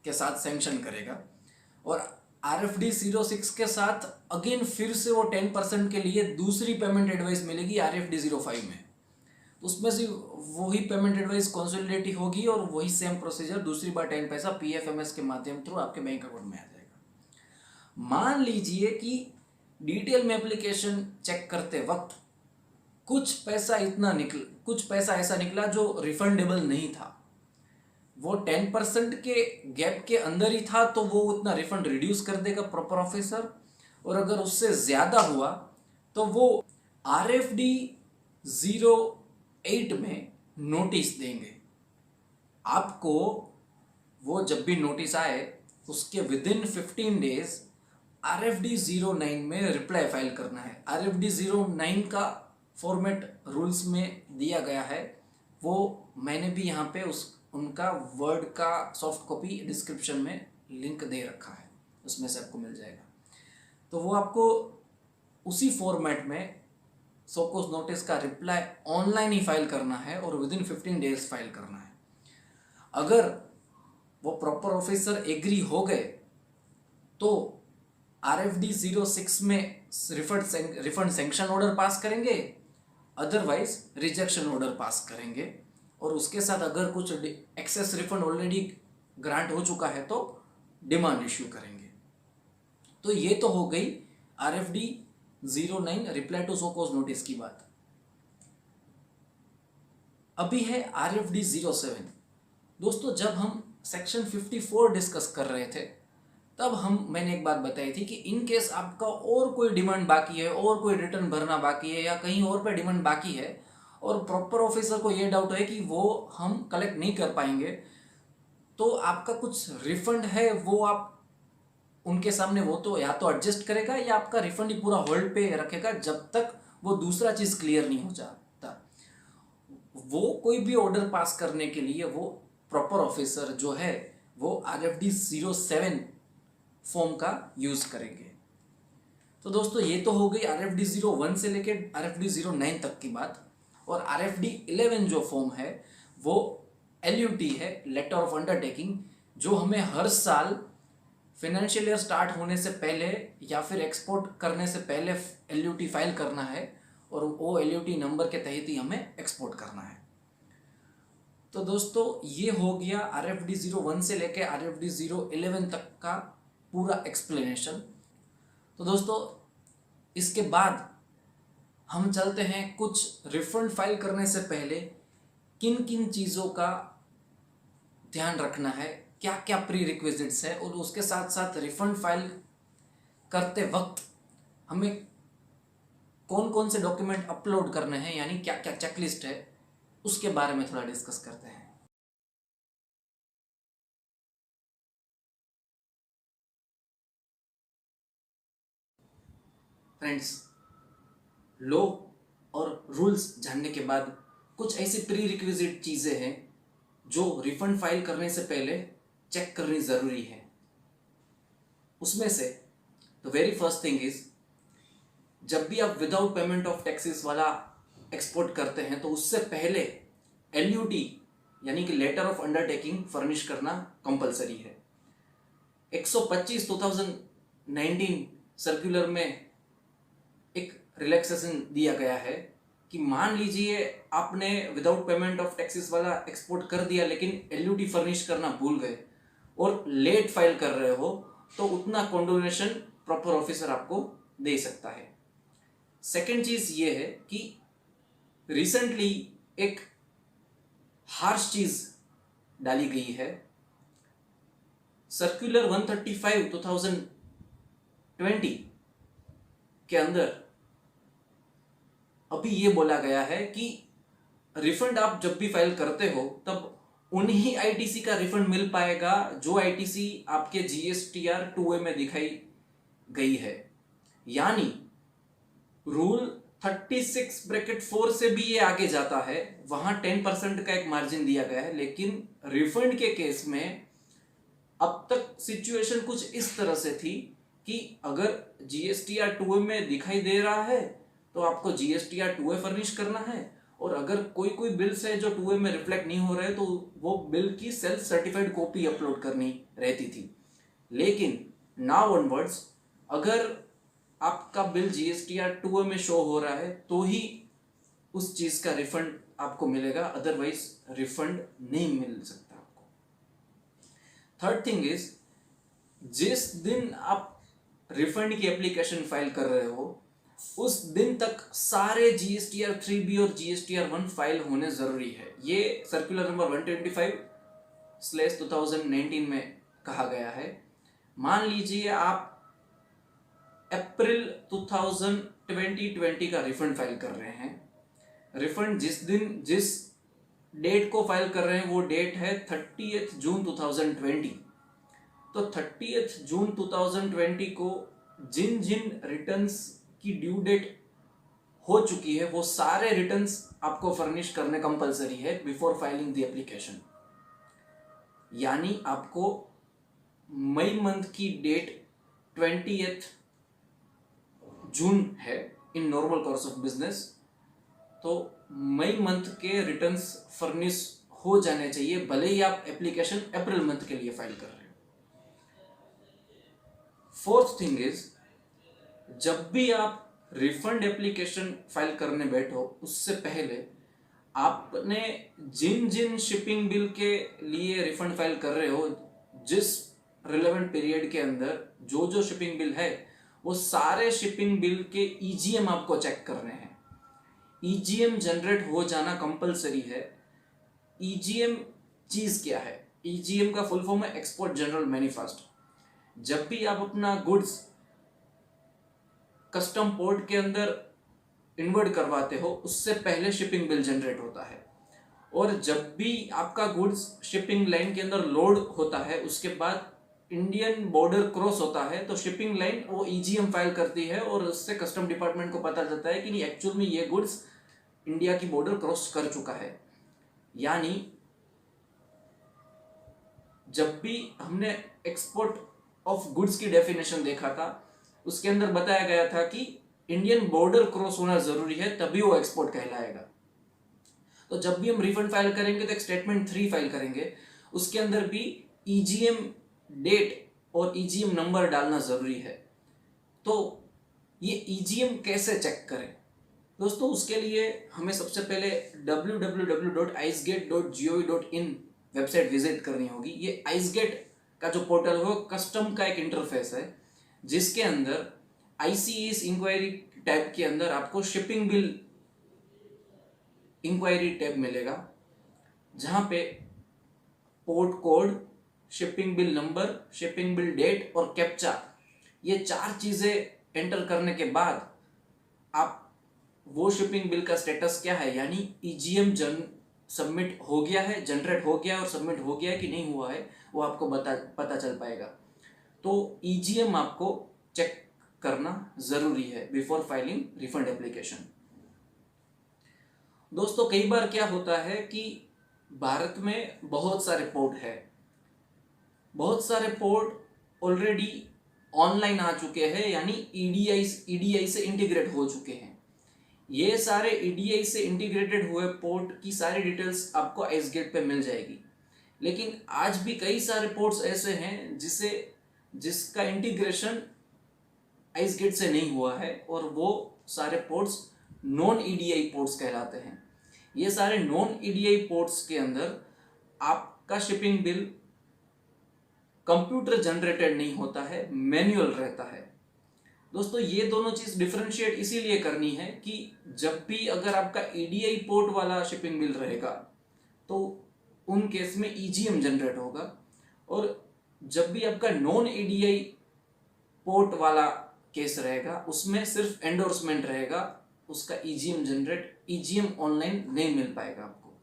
के साथ सैंक्शन करेगा और RFD 06 के साथ अगेन फिर से वो 10% के लिए दूसरी पेमेंट एडवाइस मिलेगी RFD 05 में। उसमें से वही पेमेंट एडवाइस कंसोलिडेट होगी और वही सेम प्रोसीजर दूसरी बार 10 पैसा PFMS के माध्यम थ्रू आपके बैंक अकाउंट में आ जाएगा। मान लीजिए कि डिटेल में एप्लीकेशन चेक करते वक्त कुछ पैसा ऐसा निकला जो रिफंडेबल नहीं था, वो 10% के गैप के अंदर ही था तो वो उतना रिफंड रिड्यूस कर देगा प्रॉपर ऑफिसर, और अगर उससे ज़्यादा हुआ तो वो RFD 08 में नोटिस देंगे आपको। वो जब भी नोटिस आए उसके विदिन 15 डेज RFD 09 में रिप्लाई फाइल करना है। RFD 09 का फॉर्मेट रूल्स में दिया गया है, वो मैंने भी यहाँ पे उनका वर्ड का सॉफ्ट कॉपी डिस्क्रिप्शन में लिंक दे रखा है, उसमें से आपको मिल जाएगा। तो वो आपको उसी फॉर्मेट में सोकोस नोटिस का रिप्लाई ऑनलाइन ही फाइल करना है और विदिन 15 डेज फाइल करना है। अगर वो प्रॉपर ऑफिसर एग्री हो गए तो RFD 06 में रिफंड सैंक्शन ऑर्डर पास करेंगे, अदरवाइज रिजेक्शन ऑर्डर पास करेंगे, और उसके साथ अगर कुछ एक्सेस रिफंड ऑलरेडी ग्रांट हो चुका है तो डिमांड इश्यू करेंगे। तो ये तो हो गई RFD 09 रिप्लाई टू सोकोस नोटिस की बात। अभी है RFD 07। दोस्तों जब हम सेक्शन 54 डिस्कस कर रहे थे तब मैंने एक बात बताई थी कि इन केस आपका और कोई डिमांड बाकी है, और कोई रिटर्न भरना बाकी है, या कहीं और पे डिमांड बाकी है और प्रॉपर ऑफिसर को ये डाउट है कि वो हम कलेक्ट नहीं कर पाएंगे, तो आपका कुछ रिफंड है वो आप उनके सामने वो तो या तो एडजस्ट करेगा या आपका रिफंड ही पूरा होल्ड पे रखेगा जब तक वो दूसरा चीज क्लियर नहीं हो जाता। वो कोई भी ऑर्डर पास करने के लिए वो प्रॉपर ऑफिसर जो है वो RFD 07 फॉर्म का यूज करेंगे। तो दोस्तों ये तो हो गई RFD 01 से लेके RFD 09 तक की बात। और RFD 11 जो फॉर्म है वो LUT है, लेटर ऑफ अंडरटेकिंग, जो हमें हर साल फाइनेंशियल ईयर स्टार्ट होने से पहले या फिर एक्सपोर्ट करने से पहले LUT फाइल करना है, और वो LUT नंबर के तहत ही हमें एक्सपोर्ट करना है। तो दोस्तों ये हो गया RFD 01 से लेके RFD 011 तक का पूरा एक्सप्लेनेशन। तो दोस्तों इसके बाद हम चलते हैं कुछ रिफंड फाइल करने से पहले किन किन चीज़ों का ध्यान रखना है, क्या क्या प्री रिक्विजिट्स है, और उसके साथ साथ रिफंड फाइल करते वक्त हमें कौन कौन से डॉक्यूमेंट अपलोड करने हैं, यानी क्या क्या चेकलिस्ट है, उसके बारे में थोड़ा डिस्कस करते हैं। फ्रेंड्स, लॉ और रूल्स जानने के बाद कुछ ऐसी प्री रिक्विजिट चीज़ें हैं जो रिफंड फाइल करने से पहले चेक करनी ज़रूरी है। उसमें से the very first thing is, जब भी आप विदाउट पेमेंट ऑफ टैक्सेस वाला एक्सपोर्ट करते हैं तो उससे पहले LUT यानी कि लेटर ऑफ अंडरटेकिंग फर्निश करना कंपलसरी है। 125 2019 सर्कुलर में एक रिलैक्सेशन दिया गया है कि मान लीजिए आपने विदाउट पेमेंट ऑफ टैक्सेस वाला एक्सपोर्ट कर दिया लेकिन LUT फर्निश करना भूल गए और लेट फाइल कर रहे हो, तो उतना कॉन्डोनेशन प्रॉपर ऑफिसर आपको दे सकता है। सेकेंड चीज ये है कि रिसेंटली एक हार्श चीज डाली गई है, सर्कुलर 135 2020 के अंदर अभी ये बोला गया है कि रिफंड आप जब भी फाइल करते हो तब उन्हीं ITC का रिफंड मिल पाएगा जो ITC आपके GSTR 2A में दिखाई गई है। यानी रूल 36(4) से भी ये आगे जाता है, वहां 10% का एक मार्जिन दिया गया है, लेकिन रिफंड के केस में अब तक सिचुएशन कुछ इस तरह से थी कि अगर GSTR 2A में दिखाई दे रहा है तो आपको GSTR 2A फर्निश करना है, और अगर कोई कोई बिल्स है जो 2A में रिफ्लेक्ट नहीं हो रहे तो वो बिल की सेल्फ सर्टिफाइड कॉपी अपलोड करनी रहती थी। लेकिन नाउ ऑनवर्ड्स अगर आपका बिल GSTR 2A में शो हो रहा है तो ही उस चीज का रिफंड आपको मिलेगा, अदरवाइज रिफंड नहीं मिल सकता आपको। थर्ड थिंग इज, जिस दिन आप रिफंड की एप्लीकेशन फाइल कर रहे हो उस दिन तक सारे GSTR 3B और GSTR 1 फाइल होने जरूरी है। ये सर्कुलर नंबर 125 2019 में कहा गया है। मान लीजिए आप अप्रैल 2020 का रिफंड फाइल कर रहे हैं। रिफंड जिस डेट को फाइल कर रहे हैं वो डेट है 30 जून 2020। तो 30 जून 2020 को जिन जिन रिटर्न्स की ड्यू डेट हो चुकी है वो सारे रिटर्न्स आपको फर्निश करने कंपलसरी है बिफोर फाइलिंग द एप्लीकेशन। यानी आपको मई मंथ की डेट 20 जून है in normal course of business, तो मई मंथ के रिटर्न्स फर्निश हो जाने चाहिए, भले ही आप एप्लीकेशन अप्रैल मंथ के लिए फाइल कर रहे हो। फोर्थ थिंग इज, जब भी आप रिफंड एप्लीकेशन फाइल करने बैठो उससे पहले आपने जिन जिन शिपिंग बिल के लिए रिफंड फाइल कर रहे हो, जिस रिलेवेंट पीरियड के अंदर जो जो शिपिंग बिल है वो सारे शिपिंग बिल के ईजीएम आपको चेक करने हैं। ईजीएम जनरेट हो जाना कंपलसरी है। ईजीएम चीज क्या है? ईजीएम का फुल फॉर्म है एक्सपोर्ट जनरल मैनिफेस्ट। जब भी आप अपना गुड्स कस्टम पोर्ट के अंदर इनवर्ट करवाते हो उससे पहले शिपिंग बिल जनरेट होता है, और जब भी आपका गुड्स शिपिंग लाइन के अंदर लोड होता है उसके बाद इंडियन बॉर्डर क्रॉस होता है तो शिपिंग लाइन वो ईजीएम फाइल करती है और उससे कस्टम डिपार्टमेंट को पता चलता है कि नहीं एक्चुअल में ये गुड्स इंडिया की बॉर्डर क्रॉस कर चुका है। यानी जब भी हमने एक्सपोर्ट ऑफ गुड्स की डेफिनेशन देखा था उसके अंदर बताया गया था कि इंडियन बॉर्डर क्रॉस होना जरूरी है तभी वो एक्सपोर्ट कहलाएगा। तो जब भी हम रिफंड फाइल करेंगे तो एक स्टेटमेंट 3 फाइल करेंगे, उसके अंदर भी ईजीएम डेट और ईजीएम नंबर डालना जरूरी है। तो ये ईजीएम कैसे चेक करें दोस्तों? उसके लिए हमें सबसे पहले www.icegate.gov.in वेबसाइट विजिट करनी होगी। ये आइसगेट का जो पोर्टल है कस्टम का एक इंटरफेस है जिसके अंदर आईसीएस इंक्वायरी टैब के अंदर आपको शिपिंग बिल इंक्वायरी टैब मिलेगा, जहां पे port code, shipping bill number, shipping bill date और कैप्चा, ये 4 चीजें एंटर करने के बाद आप वो शिपिंग बिल का स्टेटस क्या है, यानी ईजीएम सबमिट हो गया है, जनरेट हो गया और सबमिट हो गया है कि नहीं हुआ है, वो आपको पता चल पाएगा। तो ईजीएम आपको चेक करना जरूरी है बिफोर फाइलिंग रिफंड एप्लीकेशन। दोस्तों कई बार क्या होता है कि भारत में बहुत सारे पोर्ट है, बहुत सारे पोर्ट ऑलरेडी ऑनलाइन आ चुके हैं, यानी ईडीआई से इंटीग्रेट हो चुके हैं। ये सारे ईडीआई से इंटीग्रेटेड हुए पोर्ट की सारी डिटेल्स आपको आइसगेट पे मिल जाएगी। लेकिन आज भी कई सारे पोर्ट्स ऐसे हैं जिसका इंटीग्रेशन आइसगेट से नहीं हुआ है और वो सारे पोर्ट्स नॉन ईडीआई पोर्ट्स कहलाते हैं। ये सारे नॉन ईडीआई पोर्ट्स के अंदर आपका शिपिंग बिल कंप्यूटर जनरेटेड नहीं होता है, मैन्युअल रहता है। दोस्तों ये दोनों चीज डिफरेंशिएट इसीलिए करनी है कि जब भी अगर आपका ईडीआई पोर्ट वाला शिपिंग बिल रहेगा तो उन केस में ईजीएम जनरेट होगा, और जब भी आपका नॉन ईडीआई पोर्ट वाला केस रहेगा उसमें सिर्फ एंडोर्समेंट रहेगा, उसका ईजीएम ऑनलाइन नहीं मिल पाएगा आपको।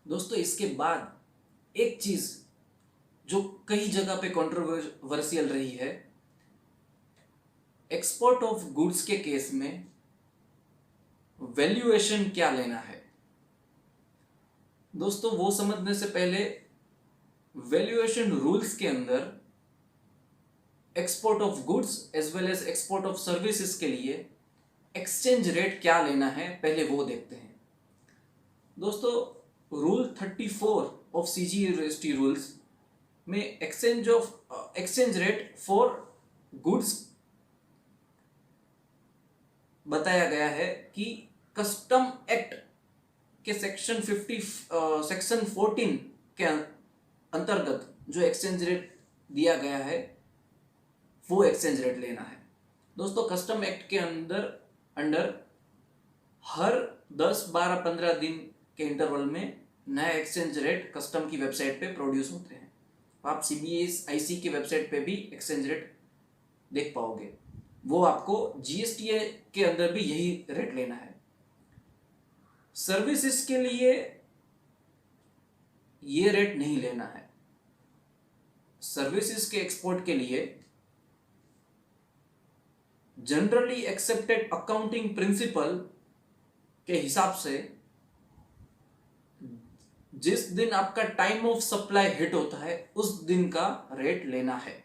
दोस्तों इसके बाद एक चीज जो कई जगह पे कंट्रोवर्शियल रही है, एक्सपोर्ट ऑफ गुड्स के केस में वैल्यूएशन क्या लेना है। दोस्तों वो समझने से पहले वैल्यूएशन रूल्स के अंदर export of goods as well as export of services के लिए एक्सचेंज रेट क्या लेना है पहले वो देखते हैं। दोस्तों रूल 34 ऑफ सीजीएसटी रूल्स में एक्सचेंज रेट फॉर गुड्स बताया गया है कि कस्टम एक्ट के सेक्शन 14 के अंतर्गत जो एक्सचेंज रेट दिया गया है वो एक्सचेंज रेट लेना है। दोस्तों कस्टम एक्ट के अंडर हर 10, 12, 15 दिन के इंटरवल में नया एक्सचेंज रेट कस्टम की वेबसाइट पे प्रोड्यूस होते हैं। आप CBSIC की वेबसाइट पे भी एक्सचेंज रेट देख पाओगे, वो आपको GST के अंदर भी यही रेट लेना है। सर्विसेज के लिए ये रेट नहीं लेना है। सर्विसेज के एक्सपोर्ट के लिए जनरली एक्सेप्टेड अकाउंटिंग प्रिंसिपल के हिसाब से जिस दिन आपका टाइम ऑफ सप्लाई हिट होता है उस दिन का रेट लेना है।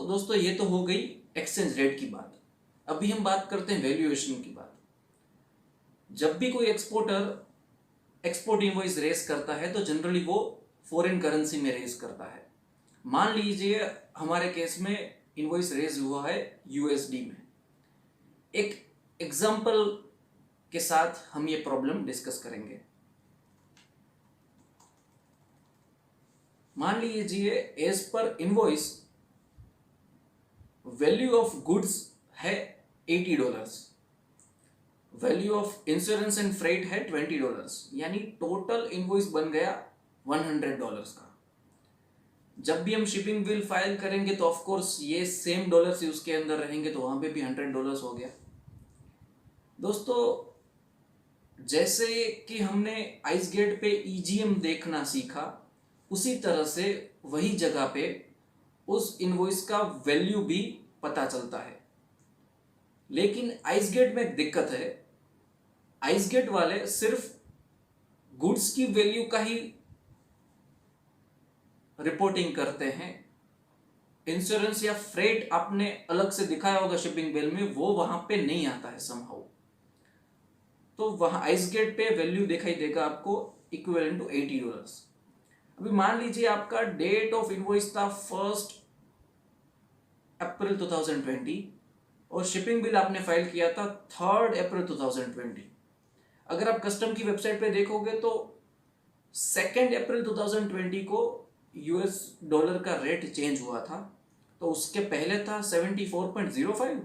दोस्तों ये तो हो गई एक्सचेंज रेट की बात। अभी हम बात करते हैं वैल्यूएशन की बात। जब भी कोई एक्सपोर्टर एक्सपोर्ट इनवॉइस रेस करता है तो जनरली वो फॉरेन करेंसी में रेस करता है। मान लीजिए हमारे केस में इनवॉइस रेस हुआ है USD में। एक एग्जांपल के साथ हम ये प्रॉब्लम डिस्कस करेंगे। मान लीजिए as per invoice value of goods है $80, value of insurance and freight है $20, यानी टोटल इनवॉइस बन गया $100 का। जब भी हम शिपिंग बिल फाइल करेंगे तो ऑफ कोर्स ये सेम डॉलर्स ही उसके अंदर रहेंगे, तो वहां पे भी $100 हो गया। दोस्तों जैसे कि हमने आइस गेट पे EGM देखना सीखा, उसी तरह से वही जगह पे उस इनवॉइस का वैल्यू भी पता चलता है। लेकिन आइस गेट में एक दिक्कत है, आइस गेट वाले सिर्फ गुड्स की वैल्यू का ही रिपोर्टिंग करते हैं। इंश्योरेंस या फ्रेट आपने अलग से दिखाया होगा शिपिंग बिल में, वो वहां पे नहीं आता है समहाउ। तो वहां आइस गेट पे वैल्यू दिखाई देगा आपको इक्विवेलेंट टू $80। अभी मान लीजिए आपका डेट ऑफ इनवॉइस था 1 अप्रैल 2020 और शिपिंग बिल आपने फाइल किया था 3 अप्रैल 2020। अगर आप कस्टम की वेबसाइट पे देखोगे तो 2 अप्रैल 2020 को $US का रेट चेंज हुआ था, तो उसके पहले था 74.05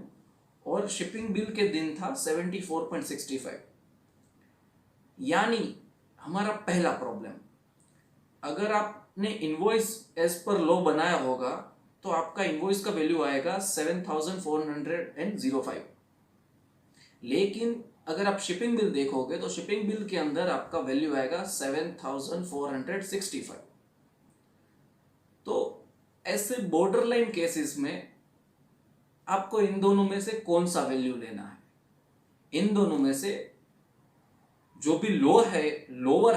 और शिपिंग बिल के दिन था 74.65। यानी हमारा पहला प्रॉब्लम, अगर आपने इनवॉइस एज पर लॉ बनाया होगा तो आपका इनवॉइस का वैल्यू आएगा 7405। लेकिन अगर आप शिपिंग बिल देखोगे तो शिपिंग बिल के अंदर आपका वैल्यू आएगा 7465। तो ऐसे बॉर्डरलाइन केसेस में आपको इन दोनों में से कौन सा वैल्यू लेना है? इन दोनों में से जो भी लोअर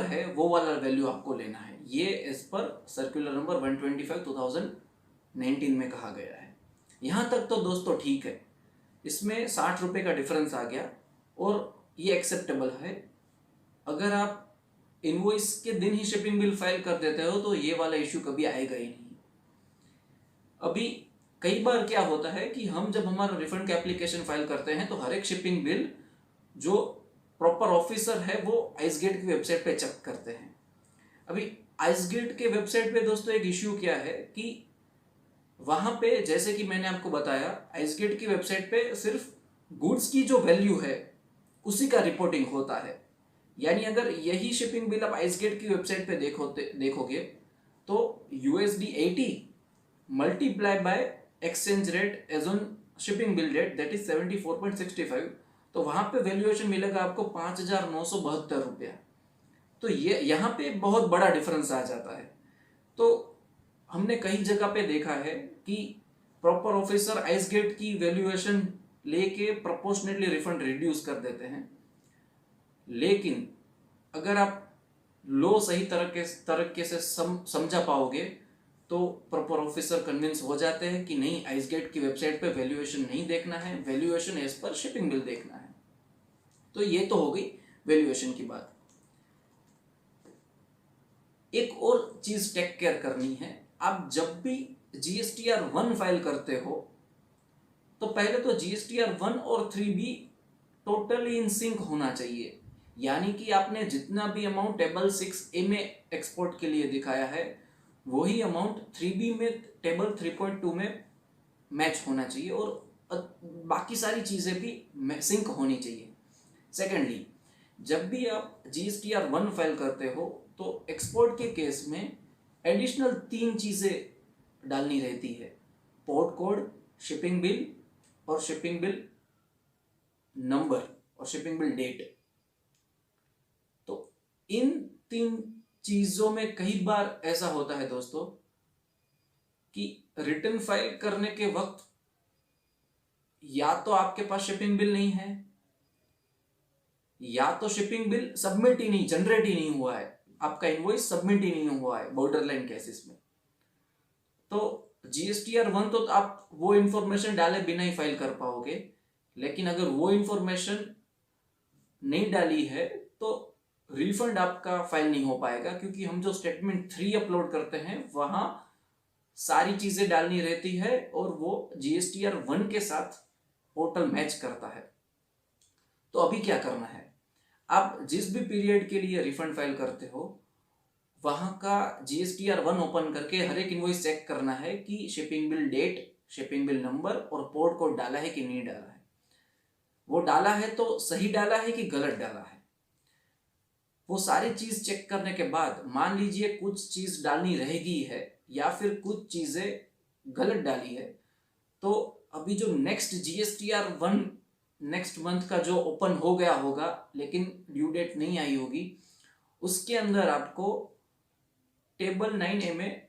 है वो वाला वैल्यू आपको लेना है। ये एज पर सर्कुलर नंबर 125 2019 में कहा गया है। यहां तक तो दोस्तों ठीक है, इसमें 60 रुपए का डिफरेंस आ गया और ये एक्सेप्टेबल है। अगर आप इनवॉइस के दिन ही शिपिंग बिल फाइल कर देते हो तो ये वाला इश्यू कभी आएगा ही नहीं। अभी कई बार क्या होता है कि हम जब हमारा रिफंड का एप्लीकेशन फाइल करते हैं तो हर एक शिपिंग बिल जो प्रॉपर ऑफिसर है वो आइसगेट की वेबसाइट पे चेक करते हैं। अभी आइसगेट के वेबसाइट पे दोस्तों एक इश्यू क्या है कि वहां पे, जैसे कि मैंने आपको बताया, आइसगेट की वेबसाइट पे सिर्फ गुड्स की जो वैल्यू है उसी का रिपोर्टिंग होता है। यानी अगर यही शिपिंग बिल आप आइसगेट की वेबसाइट पे देखोगे तो USD 80 multiply by exchange rate as on shipping bill date that is 74.65, तो वहां पे वैल्यूएशन मिलेगा आपको 5972 रुपया। तो ये यहाँ पे बहुत बड़ा डिफरेंस आ जाता है। तो हमने कई जगह पे देखा है कि प्रॉपर ऑफिसर आइसगेट की वैल्यूएशन लेके प्रोपोर्शनेटली रिफंड रिड्यूस कर देते हैं। लेकिन अगर आप लो सही तरीके से समझा पाओगे तो प्रॉपर ऑफिसर कन्विंस हो जाते हैं कि नहीं, आइसगेट की वेबसाइट पे वैल्यूएशन नहीं देखना है, valuation as per shipping bill देखना है। तो ये तो हो गई वैल्यूएशन की बात। एक और चीज टेक केयर करनी है, आप जब भी GSTR 1 फाइल करते हो तो पहले तो GSTR 1 और 3 भी टोटली इन सिंक होना चाहिए। यानी कि आपने जितना भी अमाउंट टेबल 6A में एक्सपोर्ट के लिए दिखाया है वही अमाउंट 3B में टेबल 3.2 में मैच होना चाहिए और बाकी सारी चीजें भी सिंक होनी चाहिए। सेकेंडली, जब भी आप GSTR 1 फाइल करते हो तो एक्सपोर्ट के केस में एडिशनल 3 चीज़ें डालनी रहती है, पोर्ट कोड, शिपिंग बिल और शिपिंग बिल नंबर और शिपिंग बिल डेट। तो इन 3 चीज़ों में कई बार ऐसा होता है दोस्तों कि रिटर्न फाइल करने के वक्त या तो आपके पास शिपिंग बिल नहीं है, या तो शिपिंग बिल सबमिट ही नहीं, जनरेट ही नहीं हुआ है, आपका इनवॉइस सबमिट ही नहीं हुआ है बॉर्डर लाइन केसेस में। तो GSTR 1 तो आप वो इंफॉर्मेशन डाले बिना ही फाइल कर पाओगे, लेकिन अगर वो इंफॉर्मेशन नहीं डाली है तो रिफंड आपका फाइल नहीं हो पाएगा, क्योंकि हम जो स्टेटमेंट 3 अपलोड करते हैं वहां सारी चीजें डालनी रहती है और वो GSTR 1 के साथ पोर्टल मैच करता है। तो अभी क्या करना है, आप जिस भी पीरियड के लिए रिफंड फाइल करते हो वहां का GSTR 1 ओपन करके हर एक इनवॉइस चेक करना है कि shipping bill date, shipping bill number और पोर्ट कोड डाला है कि नहीं डाला है। वो डाला है तो सही डाला है कि गलत डाला है। वो सारी चीज चेक करने के बाद मान लीजिए कुछ चीज डालनी रहेगी है या फिर कुछ चीजें गलत डाली है, तो अभी जो नेक्स्ट GSTR 1 नेक्स्ट मंथ का जो ओपन हो गया होगा लेकिन ड्यू डेट नहीं आई होगी, उसके अंदर आपको टेबल 9A में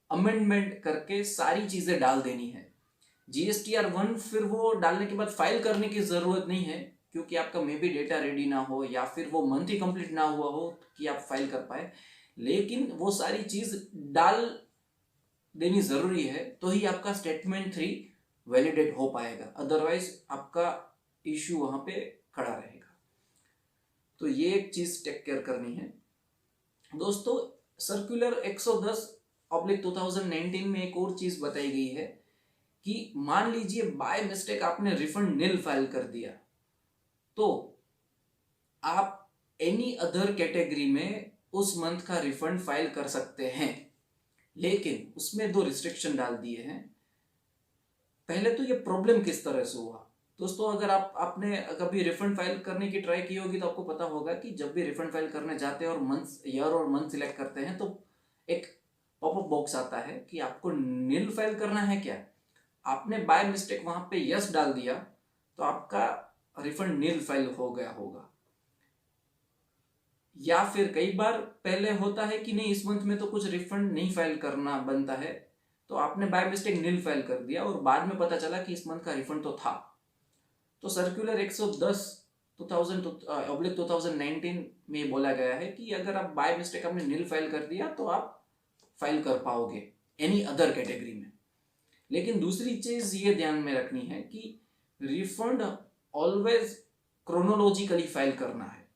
अमेंडमेंट करके सारी चीजें डाल देनी है। GSTR 1 फिर वो डालने के बाद फाइल करने की जरूरत नहीं है, क्योंकि आपका मे बी डेटा रेडी ना हो या फिर वो मंथ ही कंप्लीट ना हुआ हो कि आप फाइल कर पाए, लेकिन वो सारी चीज डाल देनी जरूरी है तो ही आपका स्टेटमेंट 3 वैलिडेट हो पाएगा, अदरवाइज आपका इश्यू वहां पे खड़ा रहेगा। तो ये एक चीज टेक केयर करनी है दोस्तों। सर्कुलर 110/2019 में एक और चीज बताई गई है कि मान लीजिए बाय मिस्टेक आपने रिफंड निल फाइल कर दिया, तो आप एनी अदर कैटेगरी में उस मंथ का रिफंड फाइल कर सकते हैं, लेकिन उसमें 2 रिस्ट्रिक्शन डाल दिए हैं। पहले तो ये प्रॉब्लम किस तरह से हुआ दोस्तों, अगर आपने कभी रिफंड फाइल करने की ट्राई की होगी तो आपको पता होगा कि जब भी रिफंड फाइल करने जाते हैं और मंथ, ईयर और मंथ सिलेक्ट करते हैं तो एक पॉपअप बॉक्स आता है कि आपको निल फाइल करना है क्या। आपने बाय मिस्टेक वहां पे यस डाल दिया तो आपका रिफंड निल फाइल हो गया होगा। या फिर कई बार पहले होता है कि नहीं, इस मंथ में तो कुछ रिफंड नहीं फाइल करना बनता है, तो आपने बाय मिस्टेक निल फाइल कर दिया और बाद में पता चला कि इस मंथ का रिफंड तो था। तो सर्कुलर 110/2019 में बोला गया है कि अगर आप बाय मिस्टेक आपने निल फाइल कर दिया तो आप फाइल कर पाओगे एनी अदर कैटेगरी में। लेकिन दूसरी चीज ये ध्यान में रखनी है कि रिफंड ऑलवेज क्रोनोलॉजिकली फाइल करना है,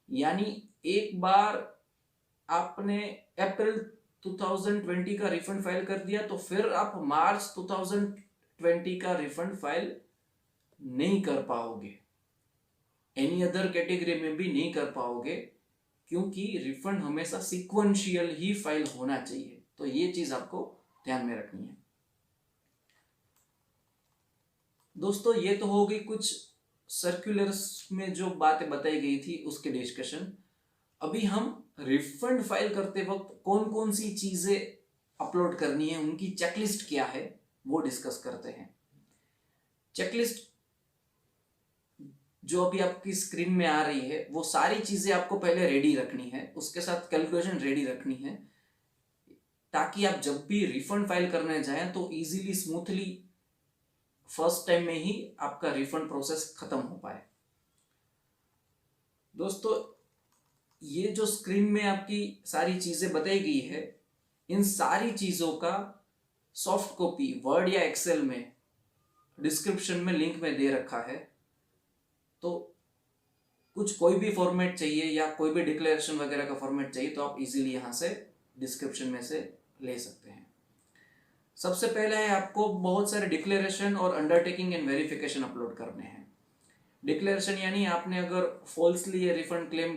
यानी एक बार आपने अप्रैल 2020 का रिफंड फाइल कर दिया तो फिर आप मार्च 2020 का रिफंड फाइल नहीं कर पाओगे, एनी अदर कैटेगरी में भी नहीं कर पाओगे, क्योंकि रिफंड हमेशा सीक्वेंशियल ही फाइल होना चाहिए। तो ये चीज आपको ध्यान में रखनी है दोस्तों। ये तो हो गई कुछ सर्कुलर्स में जो बातें बताई गई थी उसके डिस्कशन। अभी हम रिफंड फाइल करते वक्त कौन कौन सी चीजें अपलोड करनी है, उनकी चेकलिस्ट क्या है, वो डिस्कस करते हैं। चेकलिस्ट जो अभी आपकी स्क्रीन में आ रही है वो सारी चीजें आपको पहले रेडी रखनी है, उसके साथ कैलकुलेशन रेडी रखनी है, ताकि आप जब भी रिफंड फाइल करने जाएं तो इजीली स्मूथली फर्स्ट टाइम में ही आपका रिफंड प्रोसेस खत्म हो पाए। दोस्तों ये जो स्क्रीन में आपकी सारी चीजें बताई गई है, इन सारी चीजों का सॉफ्ट कॉपी वर्ड या एक्सेल में डिस्क्रिप्शन में लिंक में दे रखा है। तो कुछ कोई भी फॉर्मेट चाहिए या कोई भी डिक्लेरेशन वगैरह का फॉर्मेट चाहिए तो आप इजीली यहाँ से डिस्क्रिप्शन में से ले सकते हैं। सबसे पहले है आपको बहुत सारे डिक्लेरेशन और अंडरटेकिंग एंड वेरिफिकेशन अपलोड करने हैं। डिक्लेरेशन यानी आपने अगर फॉल्सली ये रिफंड क्लेम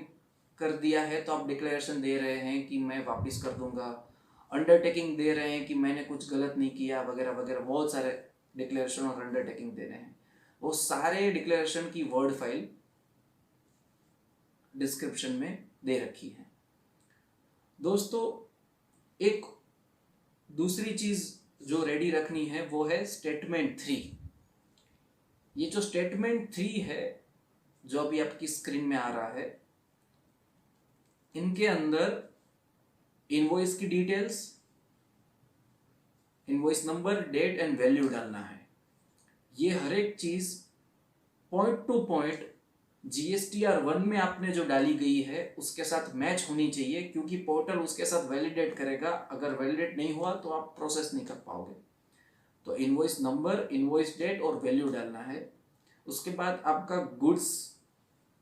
कर दिया है तो आप डिक्लेरेशन दे रहे हैं कि मैं वापस कर दूंगा, अंडरटेकिंग दे रहे हैं कि मैंने कुछ गलत नहीं किया वगैरह वगैरह, बहुत सारे डिक्लेरेशन और अंडरटेकिंग दे रहे हैं। वो सारे डिक्लेरेशन की वर्ड फाइल डिस्क्रिप्शन में दे रखी है। दोस्तों एक दूसरी चीज जो रेडी रखनी है वो है स्टेटमेंट 3। ये जो स्टेटमेंट 3 है जो अभी आपकी स्क्रीन में आ रहा है, इनके अंदर इनवॉइस की details, invoice number, date and value डालना है। ये हर एक चीज पॉइंट टू पॉइंट GSTR 1 में आपने जो डाली गई है उसके साथ मैच होनी चाहिए, क्योंकि पोर्टल उसके साथ वैलिडेट करेगा। अगर वैलिडेट नहीं हुआ तो आप प्रोसेस नहीं कर पाओगे। तो इनवॉइस नंबर, इनवॉइस डेट और वैल्यू डालना है। उसके बाद आपका गुड्स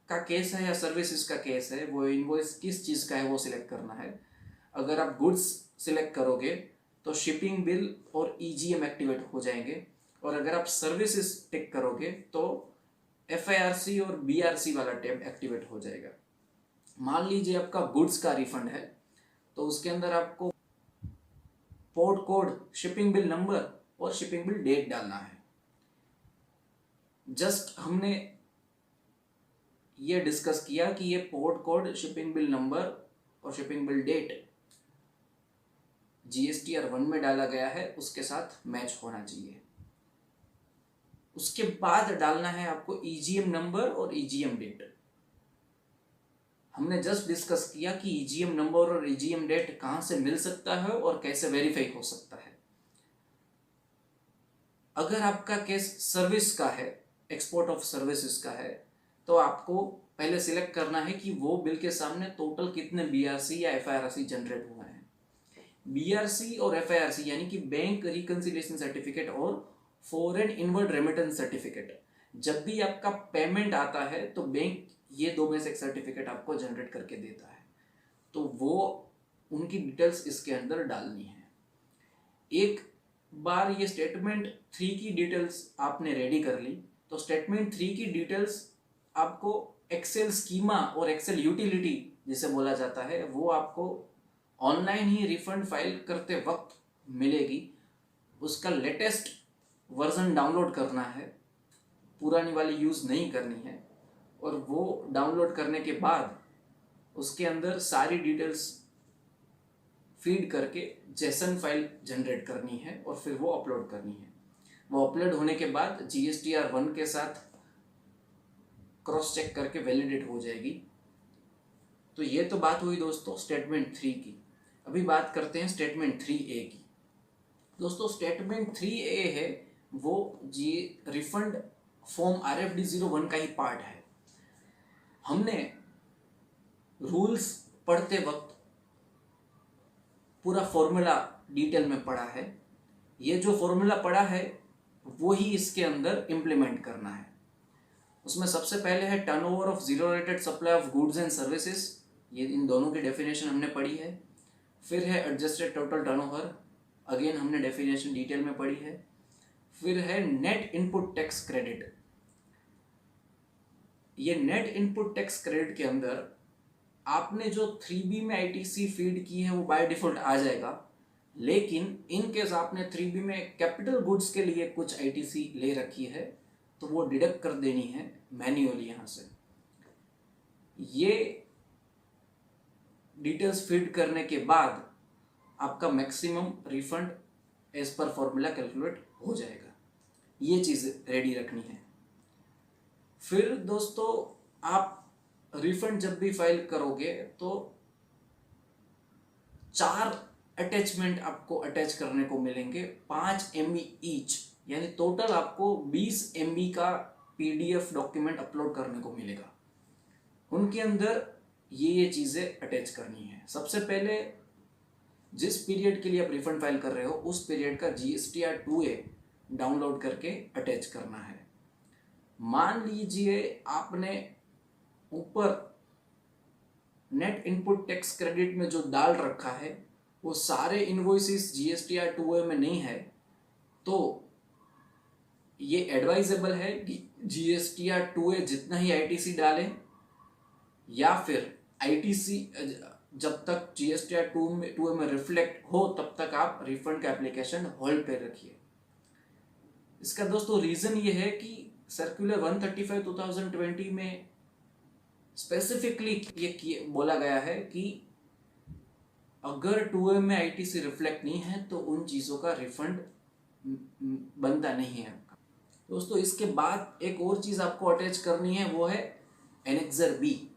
का केस है या सर्विसेज का केस है, वो इनवॉइस किस चीज़ का है वो सिलेक्ट करना है। अगर आप गुड्स सिलेक्ट करोगे तो शिपिंग बिल और EGM एक्टिवेट हो जाएंगे, और अगर आप सर्विसेज टिक करोगे तो FIRC और BRC वाला टैब एक्टिवेट हो जाएगा। मान लीजिए आपका गुड्स का रिफंड है तो उसके अंदर आपको port code, shipping bill number और शिपिंग बिल डेट डालना है। जस्ट हमने ये डिस्कस किया कि ये port code, shipping bill number और शिपिंग बिल डेट GSTR 1 में डाला गया है, उसके साथ मैच होना चाहिए। उसके बाद डालना है आपको EGM नंबर और EGM डेट। हमने जस्ट डिस्कस किया कि EGM नंबर और EGM डेट कहां से मिल सकता है और कैसे वेरीफाई हो सकता है। अगर आपका केस सर्विस का है, एक्सपोर्ट ऑफ सर्विसेज का है, तो आपको पहले सिलेक्ट करना है कि वो बिल के सामने टोटल कितने BRC या FIRC जनरेट हुआ है। BRC और FIRC यानी कि बैंक रिकंसिलिएशन सर्टिफिकेट और फॉरेन इनवर्ड रेमिटेंस सर्टिफिकेट, जब भी आपका पेमेंट आता है तो बैंक ये दो में से एक सर्टिफिकेट आपको जनरेट करके देता है, तो वो उनकी डिटेल्स इसके अंदर डालनी है। एक बार ये स्टेटमेंट 3 की डिटेल्स आपने रेडी कर ली तो स्टेटमेंट 3 की डिटेल्स आपको एक्सेल स्कीमा और एक्सेल यूटिलिटी जिसे बोला जाता है वो आपको ऑनलाइन ही रिफंड फाइल करते वक्त मिलेगी। उसका लेटेस्ट वर्जन डाउनलोड करना है, पुरानी वाली यूज़ नहीं करनी है। और वो डाउनलोड करने के बाद उसके अंदर सारी डिटेल्स फीड करके जेसन फाइल जनरेट करनी है और फिर वो अपलोड करनी है। वो अपलोड होने के बाद GSTR 1 के साथ क्रॉस चेक करके वैलिडेट हो जाएगी। तो ये तो बात हुई दोस्तों स्टेटमेंट 3 की। अभी बात करते हैं स्टेटमेंट 3A की। दोस्तों स्टेटमेंट 3A है वो रिफंड फॉर्म RFD-01 का ही पार्ट है। हमने रूल्स पढ़ते वक्त पूरा फॉर्मूला डिटेल में पढ़ा है। ये जो फॉर्मूला पढ़ा है वो ही इसके अंदर इम्प्लीमेंट करना है। उसमें सबसे पहले है turnover of zero rated supply of goods and services, ये इन दोनों की डेफिनेशन हमने पढ़ी है। फिर है एडजस्टेड टोटल टर्नओवर, अगेन हमने डेफिनेशन डिटेल में पढ़ी है। फिर है नेट इनपुट टैक्स क्रेडिट। ये नेट इनपुट टैक्स क्रेडिट के अंदर आपने जो 3B में ITC फीड की है वो बाय डिफॉल्ट आ जाएगा, लेकिन इन केस आपने 3B में कैपिटल गुड्स के लिए कुछ ITC ले रखी है तो वो डिडक्ट कर देनी है मैन्युअली यहाँ से। ये डिटेल्स फीड करने के बाद आपका maximum refund as per formula calculate हो जाएगा। ये चीज़ रेडी रखनी है। फिर दोस्तों आप रिफंड जब भी फाइल करोगे तो 4 अटैचमेंट आपको अटैच करने को मिलेंगे, 5 MB ईच, यानी टोटल आपको 20 MB का PDF डॉक्यूमेंट अपलोड करने को मिलेगा। उनके अंदर ये चीज़ें अटैच करनी है। सबसे पहले जिस पीरियड के लिए आप रिफंड फाइल कर रहे हो उस पीरियड का GSTR 2A डाउनलोड करके अटैच करना है। मान लीजिए आपने ऊपर नेट इनपुट टैक्स क्रेडिट में जो डाल रखा है वो सारे इनवॉइसेस GSTR 2A में नहीं है, तो ये एडवाइजेबल है कि GSTR 2A जितना ही ITC डालें, या फिर ITC जब तक GSTR 2A में रिफ्लेक्ट हो तब तक आप रिफंड का एप्लीकेशन होल्ड पे रखिए। इसका दोस्तों रीज़न ये है कि सर्कुलर 135/2020 में स्पेसिफिकली ये बोला गया है कि अगर 2A में आईटीसी रिफ्लेक्ट नहीं है तो उन चीज़ों का रिफंड बनता नहीं है। दोस्तों इसके बाद एक और चीज़ आपको अटैच करनी है, वो है एनेक्सर बी।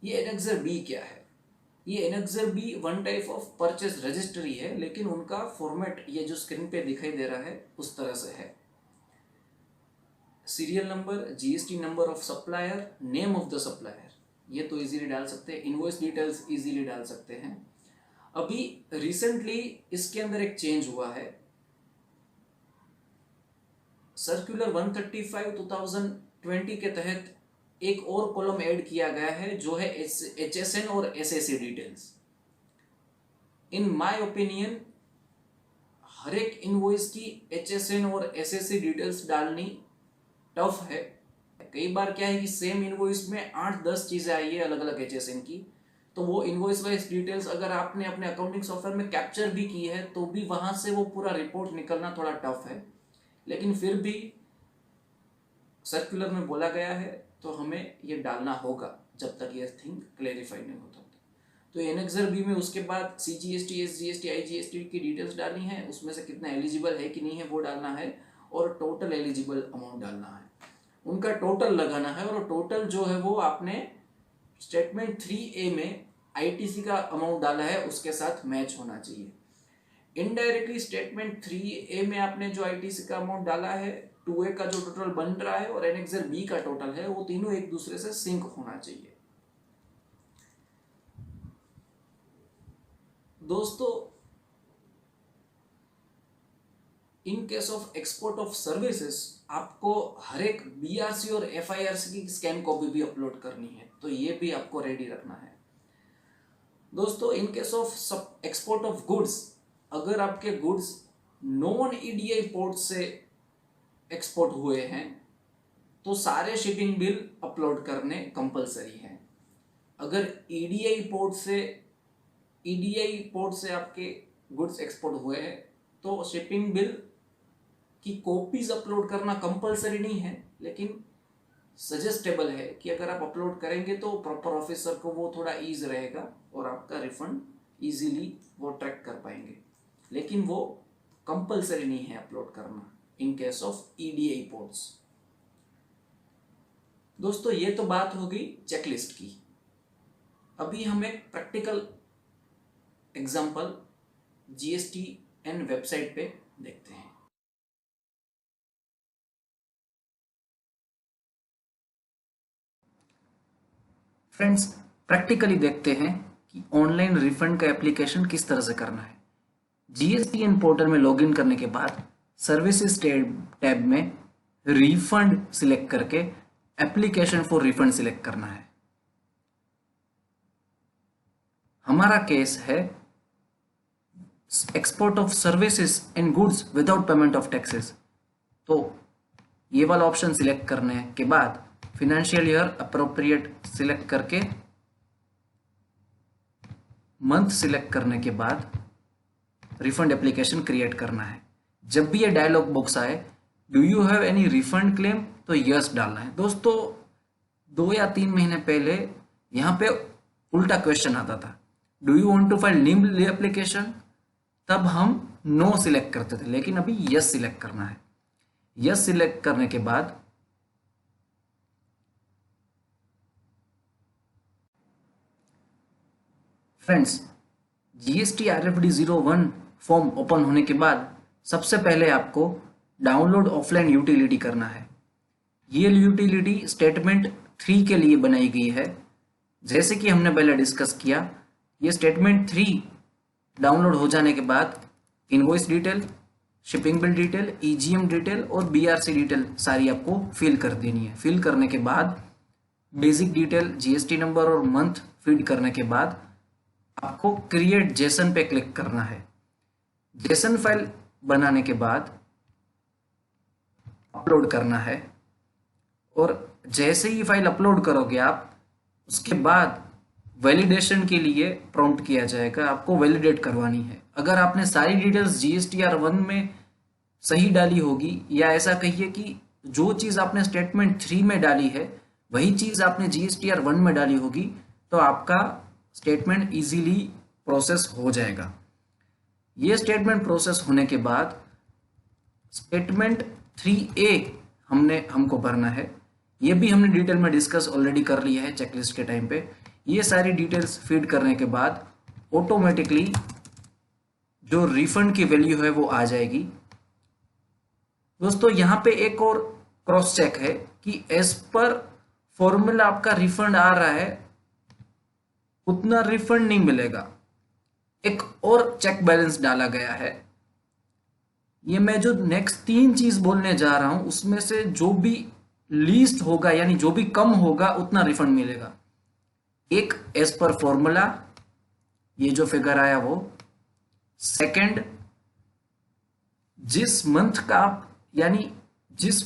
ये एनेक्सर बी क्या है? ये annexure B one type of purchase registry है, लेकिन उनका फॉर्मेट ये जो स्क्रीन पे दिखाई दे रहा है उस तरह से है। Serial number, GST number of supplier, name of the supplier, ये तो इजीली डाल सकते हैं। इनवॉइस डिटेल्स इजीली डाल सकते हैं। अभी रिसेंटली इसके अंदर एक चेंज हुआ है। सर्कुलर 135/2020 के तहत एक और कॉलम ऐड किया गया है जो है HSN और SSC details. In my opinion हर एक इनवॉइस की HSN और SSC डिटेल्स डालनी टफ है। कई बार क्या है कि सेम इनवॉइस में 8-10 चीजें आई है अलग अलग HSN की, तो वो इनवॉइस वाइज डिटेल्स अगर आपने अपने अकाउंटिंग सॉफ्टवेयर में कैप्चर भी की है तो भी वहां से वो पूरा रिपोर्ट निकलना थोड़ा टफ है। लेकिन फिर भी सर्कुलर में बोला गया है तो हमें ये डालना होगा जब तक ये थिंग क्लेरिफाई नहीं होता। तो एनेक्सर बी में उसके बाद CGST, SGST, IGST की डिटेल्स डालनी है, उसमें से कितना एलिजिबल है कि नहीं है वो डालना है, और टोटल एलिजिबल अमाउंट डालना है, उनका टोटल लगाना है। और टोटल जो है वो आपने स्टेटमेंट 3A में ITC का अमाउंट डाला है उसके साथ मैच होना चाहिए। इनडायरेक्टली स्टेटमेंट 3A में आपने जो ITC का अमाउंट डाला है, 2A का जो टोटल बन रहा है और एनेक्सर बी का टोटल है, वो तीनों एक दूसरे से सिंक होना चाहिए। दोस्तों in case of export of services आपको हर एक BRC और FIRC की स्कैन कॉपी भी अपलोड करनी है, तो ये भी आपको रेडी रखना है। दोस्तों in case of export of goods, अगर आपके गुड्स नॉन EDI पोर्ट से एक्सपोर्ट हुए हैं तो सारे शिपिंग बिल अपलोड करने कंपलसरी है। अगर EDI पोर्ट से आपके गुड्स एक्सपोर्ट हुए हैं तो शिपिंग बिल की कॉपीज अपलोड करना कंपलसरी नहीं है, लेकिन सजेस्टेबल है कि अगर आप अपलोड करेंगे तो प्रॉपर ऑफिसर को वो थोड़ा ईज रहेगा और आपका रिफंड इजीली वो ट्रैक कर पाएंगे। लेकिन वो कंपलसरी नहीं है अपलोड करना in case of EDI ports. दोस्तों ये तो बात हो गई चेकलिस्ट की। अभी हम एक प्रैक्टिकल एग्जांपल GSTN वेबसाइट पे देखते हैं। फ्रेंड्स प्रैक्टिकली देखते हैं कि ऑनलाइन रिफंड का एप्लीकेशन किस तरह से करना है। GSTN पोर्टल में लॉगिन करने के बाद सर्विसेज टैब में रिफंड सिलेक्ट करके एप्लीकेशन फॉर रिफंड सिलेक्ट करना है। हमारा केस है export of services and goods without payment of taxes, तो ये वाला ऑप्शन सिलेक्ट करने के बाद फिनेंशियल ईयर अप्रोप्रिएट सिलेक्ट करके मंथ सिलेक्ट करने के बाद रिफंड एप्लीकेशन क्रिएट करना है। जब भी ये डायलॉग बॉक्स आए do you have any refund claim तो यस डालना है। दोस्तों 2 या 3 महीने पहले यहाँ पे उल्टा क्वेश्चन आता था, do you want to file new application, तब हम नो सिलेक्ट करते थे, लेकिन अभी यस सिलेक्ट करना है। यस सिलेक्ट करने के बाद friends GST RFD 01 form open होने के बाद सबसे पहले आपको डाउनलोड ऑफलाइन यूटिलिटी करना है। ये यूटिलिटी स्टेटमेंट 3 के लिए बनाई गई है। जैसे कि हमने पहले डिस्कस किया, ये स्टेटमेंट 3 डाउनलोड हो जाने के बाद invoice detail, shipping bill detail, EGM detail और BRC डिटेल सारी आपको फिल कर देनी है। फिल करने के बाद बेसिक डिटेल GST नंबर और मंथ फीड करने के बाद आपको क्रिएट जेसन पे क्लिक करना है। जेसन फाइल बनाने के बाद अपलोड करना है, और जैसे ही फाइल अपलोड करोगे आप, उसके बाद वैलिडेशन के लिए प्रॉम्प्ट किया जाएगा, आपको वैलिडेट करवानी है। अगर आपने सारी डिटेल्स GSTR1 में सही डाली होगी, या ऐसा कहिए कि जो चीज़ आपने स्टेटमेंट 3 में डाली है वही चीज आपने GSTR 1 में डाली होगी तो आपका स्टेटमेंट इजीली प्रोसेस हो जाएगा। ये स्टेटमेंट प्रोसेस होने के बाद स्टेटमेंट 3A हमको भरना है। ये भी हमने डिटेल में डिस्कस ऑलरेडी कर लिया है चेकलिस्ट के टाइम पे। ये सारी डिटेल्स फीड करने के बाद ऑटोमेटिकली जो रिफंड की वैल्यू है वो आ जाएगी। दोस्तों यहाँ पे एक और क्रॉस चेक है कि एज पर फॉर्मूला आपका रिफंड आ रहा है, उतना रिफंड नहीं मिलेगा। एक और चेक बैलेंस डाला गया है। ये मैं जो नेक्स्ट 3 चीज बोलने जा रहा हूं उसमें से जो भी लीस्ट होगा यानी जो भी कम होगा उतना रिफंड मिलेगा। एक एज पर फॉर्मूला, ये जो फिगर आया वो। सेकंड, जिस मंथ का आप यानी जिस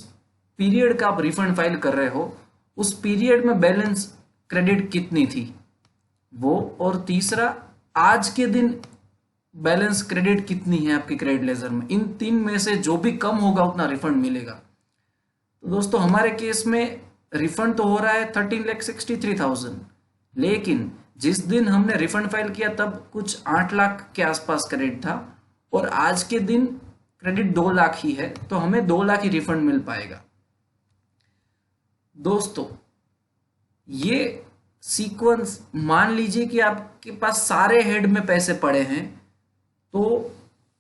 पीरियड का आप रिफंड फाइल कर रहे हो उस पीरियड में बैलेंस क्रेडिट कितनी थी वो। और तीसरा, आज के दिन बैलेंस क्रेडिट कितनी है आपके क्रेडिट लेजर में। इन 3 में से जो भी कम होगा उतना रिफंड मिलेगा। तो दोस्तों हमारे केस में रिफंड तो हो रहा है 13,63,000, लेकिन जिस दिन हमने रिफंड फाइल किया तब कुछ 8 लाख के आसपास क्रेडिट था और आज के दिन क्रेडिट 2 लाख ही है, तो हमें 2 लाख ही रिफंड मिल पाएगा। दोस्तों ये सीक्वेंस, मान लीजिए कि आपके पास सारे हेड में पैसे पड़े हैं तो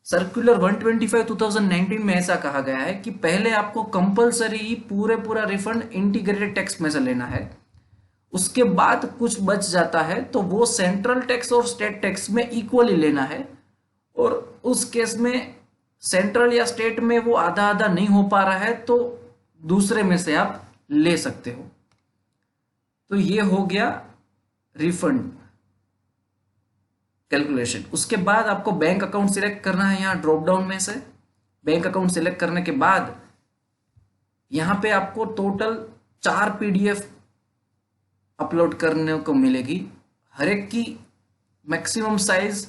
सर्कुलर 125/2019 में ऐसा कहा गया है कि पहले आपको कंपलसरी पूरा रिफंड इंटीग्रेटेड टैक्स में से लेना है। उसके बाद कुछ बच जाता है तो वो सेंट्रल टैक्स और स्टेट टैक्स में इक्वली लेना है। और उस केस में सेंट्रल या स्टेट में वो आधा आधा नहीं हो पा रहा है तो दूसरे में से आप ले सकते हो। तो ये हो गया रिफंड कैलकुलेशन। उसके बाद आपको बैंक अकाउंट सिलेक्ट करना है यहाँ ड्रॉप डाउन में से। बैंक अकाउंट सिलेक्ट करने के बाद यहाँ पे आपको टोटल 4 PDF अपलोड करने को मिलेगी। हर एक की मैक्सिमम साइज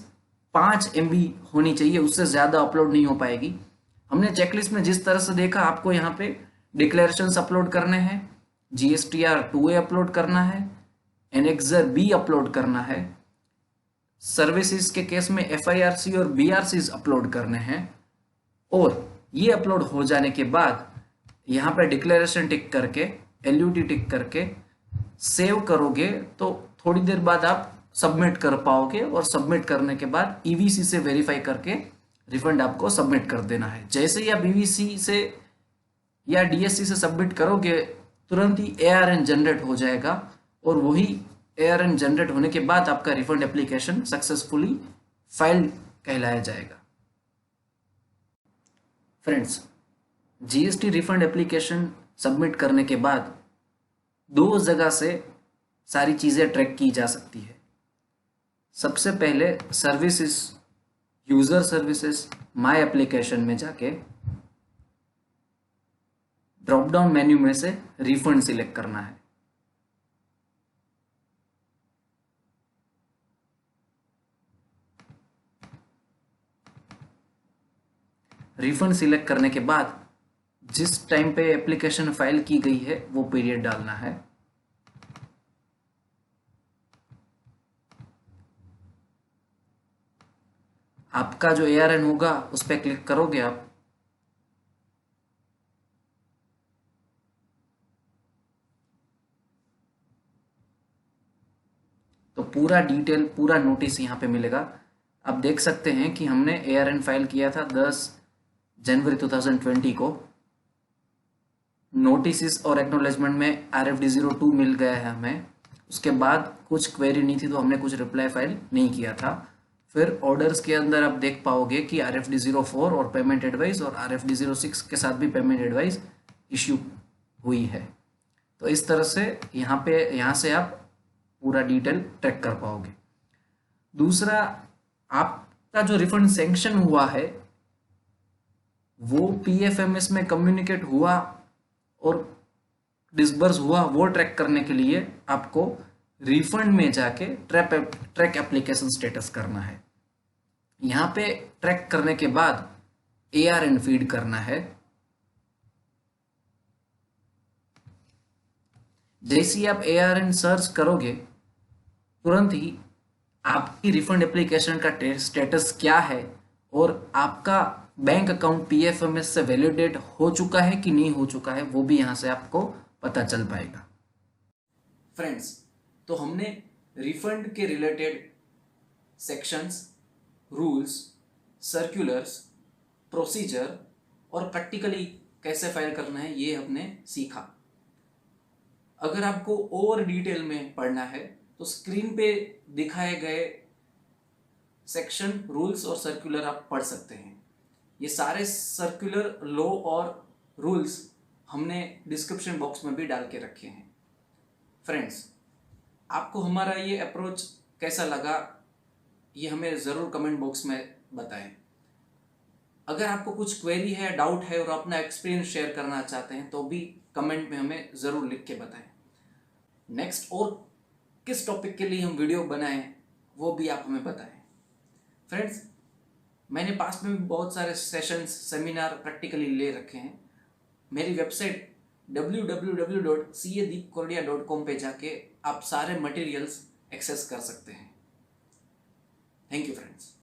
5 MB होनी चाहिए, उससे ज़्यादा अपलोड नहीं हो पाएगी। हमने चेकलिस्ट में जिस तरह से देखा आपको यहाँ पे डिक्लेरेशंस अपलोड करने हैं, GSTR 2A अपलोड करना है, एनेक्सर B अपलोड करना है, सर्विसेज के केस में FIRC और BRCs अपलोड करने हैं। और ये अपलोड हो जाने के बाद यहाँ पे डिक्लेरेशन टिक करके LUT टिक करके सेव करोगे तो थोड़ी देर बाद आप सबमिट कर पाओगे। और सबमिट करने के बाद EVC से वेरीफाई करके रिफंड आपको सबमिट कर देना है। जैसे ही आप EVC से या DSC से सबमिट करोगे तुरंत ही ARN जनरेट हो जाएगा और वही ARN जनरेट होने के बाद आपका रिफंड एप्लीकेशन सक्सेसफुली फाइल कहलाया जाएगा। Friends, GST refund application submit करने के बाद 2 जगह से सारी चीज़ें ट्रैक की जा सकती है। सबसे पहले services, user services, my application में जाके ड्रॉप डाउन मेन्यू में से रिफंड सिलेक्ट करना है। रिफंड सिलेक्ट करने के बाद जिस टाइम पे एप्लीकेशन फाइल की गई है वो पीरियड डालना है। आपका जो ARN होगा उस पर क्लिक करोगे आप, तो पूरा डिटेल, पूरा नोटिस यहाँ पे मिलेगा। आप देख सकते हैं कि हमने ARN फाइल किया था 10 जनवरी 2020 को। नोटिस और एक्नॉलेजमेंट में RFD02 मिल गया है हमें। उसके बाद कुछ क्वेरी नहीं थी तो हमने कुछ रिप्लाई फाइल नहीं किया था। फिर ऑर्डर्स के अंदर आप देख पाओगे कि RFD04 और पेमेंट एडवाइस और RFD06 के साथ भी पेमेंट एडवाइस इश्यू हुई है। तो इस तरह से यहाँ से आप पूरा डिटेल ट्रैक कर पाओगे। दूसरा, आपका जो रिफंड सैंक्शन हुआ है वो PFMS में कम्युनिकेट हुआ और डिसबर्स हुआ, वो ट्रैक करने के लिए आपको रिफंड में जाके ट्रैक एप्लीकेशन स्टेटस करना है। यहाँ पे ट्रैक करने के बाद ARN फीड करना है। जैसे ही आप ARN सर्च करोगे तुरंत ही आपकी रिफंड एप्लीकेशन का स्टेटस क्या है और आपका बैंक अकाउंट PFMS से वैलिडेट हो चुका है कि नहीं हो चुका है वो भी यहाँ से आपको पता चल पाएगा। फ्रेंड्स, तो हमने रिफंड के related sections, rules, circulars, procedure और प्रैक्टिकली कैसे फाइल करना है ये हमने सीखा। अगर आपको और डिटेल में पढ़ना है तो स्क्रीन पे दिखाए गए सेक्शन, रूल्स और सर्कुलर आप पढ़ सकते हैं। ये सारे सर्कुलर, लॉ और रूल्स हमने डिस्क्रिप्शन बॉक्स में भी डाल के रखे हैं। फ्रेंड्स, आपको हमारा ये अप्रोच कैसा लगा ये हमें ज़रूर कमेंट बॉक्स में बताएं। अगर आपको कुछ क्वेरी है, डाउट है और अपना एक्सपीरियंस शेयर करना चाहते हैं तो भी कमेंट में हमें ज़रूर लिख के बताएं। नेक्स्ट और किस टॉपिक के लिए हम वीडियो बनाएं वो भी आप हमें बताएं। फ्रेंड्स, मैंने पास में भी बहुत सारे सेशंस, सेमिनार प्रैक्टिकली ले रखे हैं। मेरी वेबसाइट www.cadeepkordia.com पे जाके आप सारे मटेरियल्स एक्सेस कर सकते हैं। Thank you friends.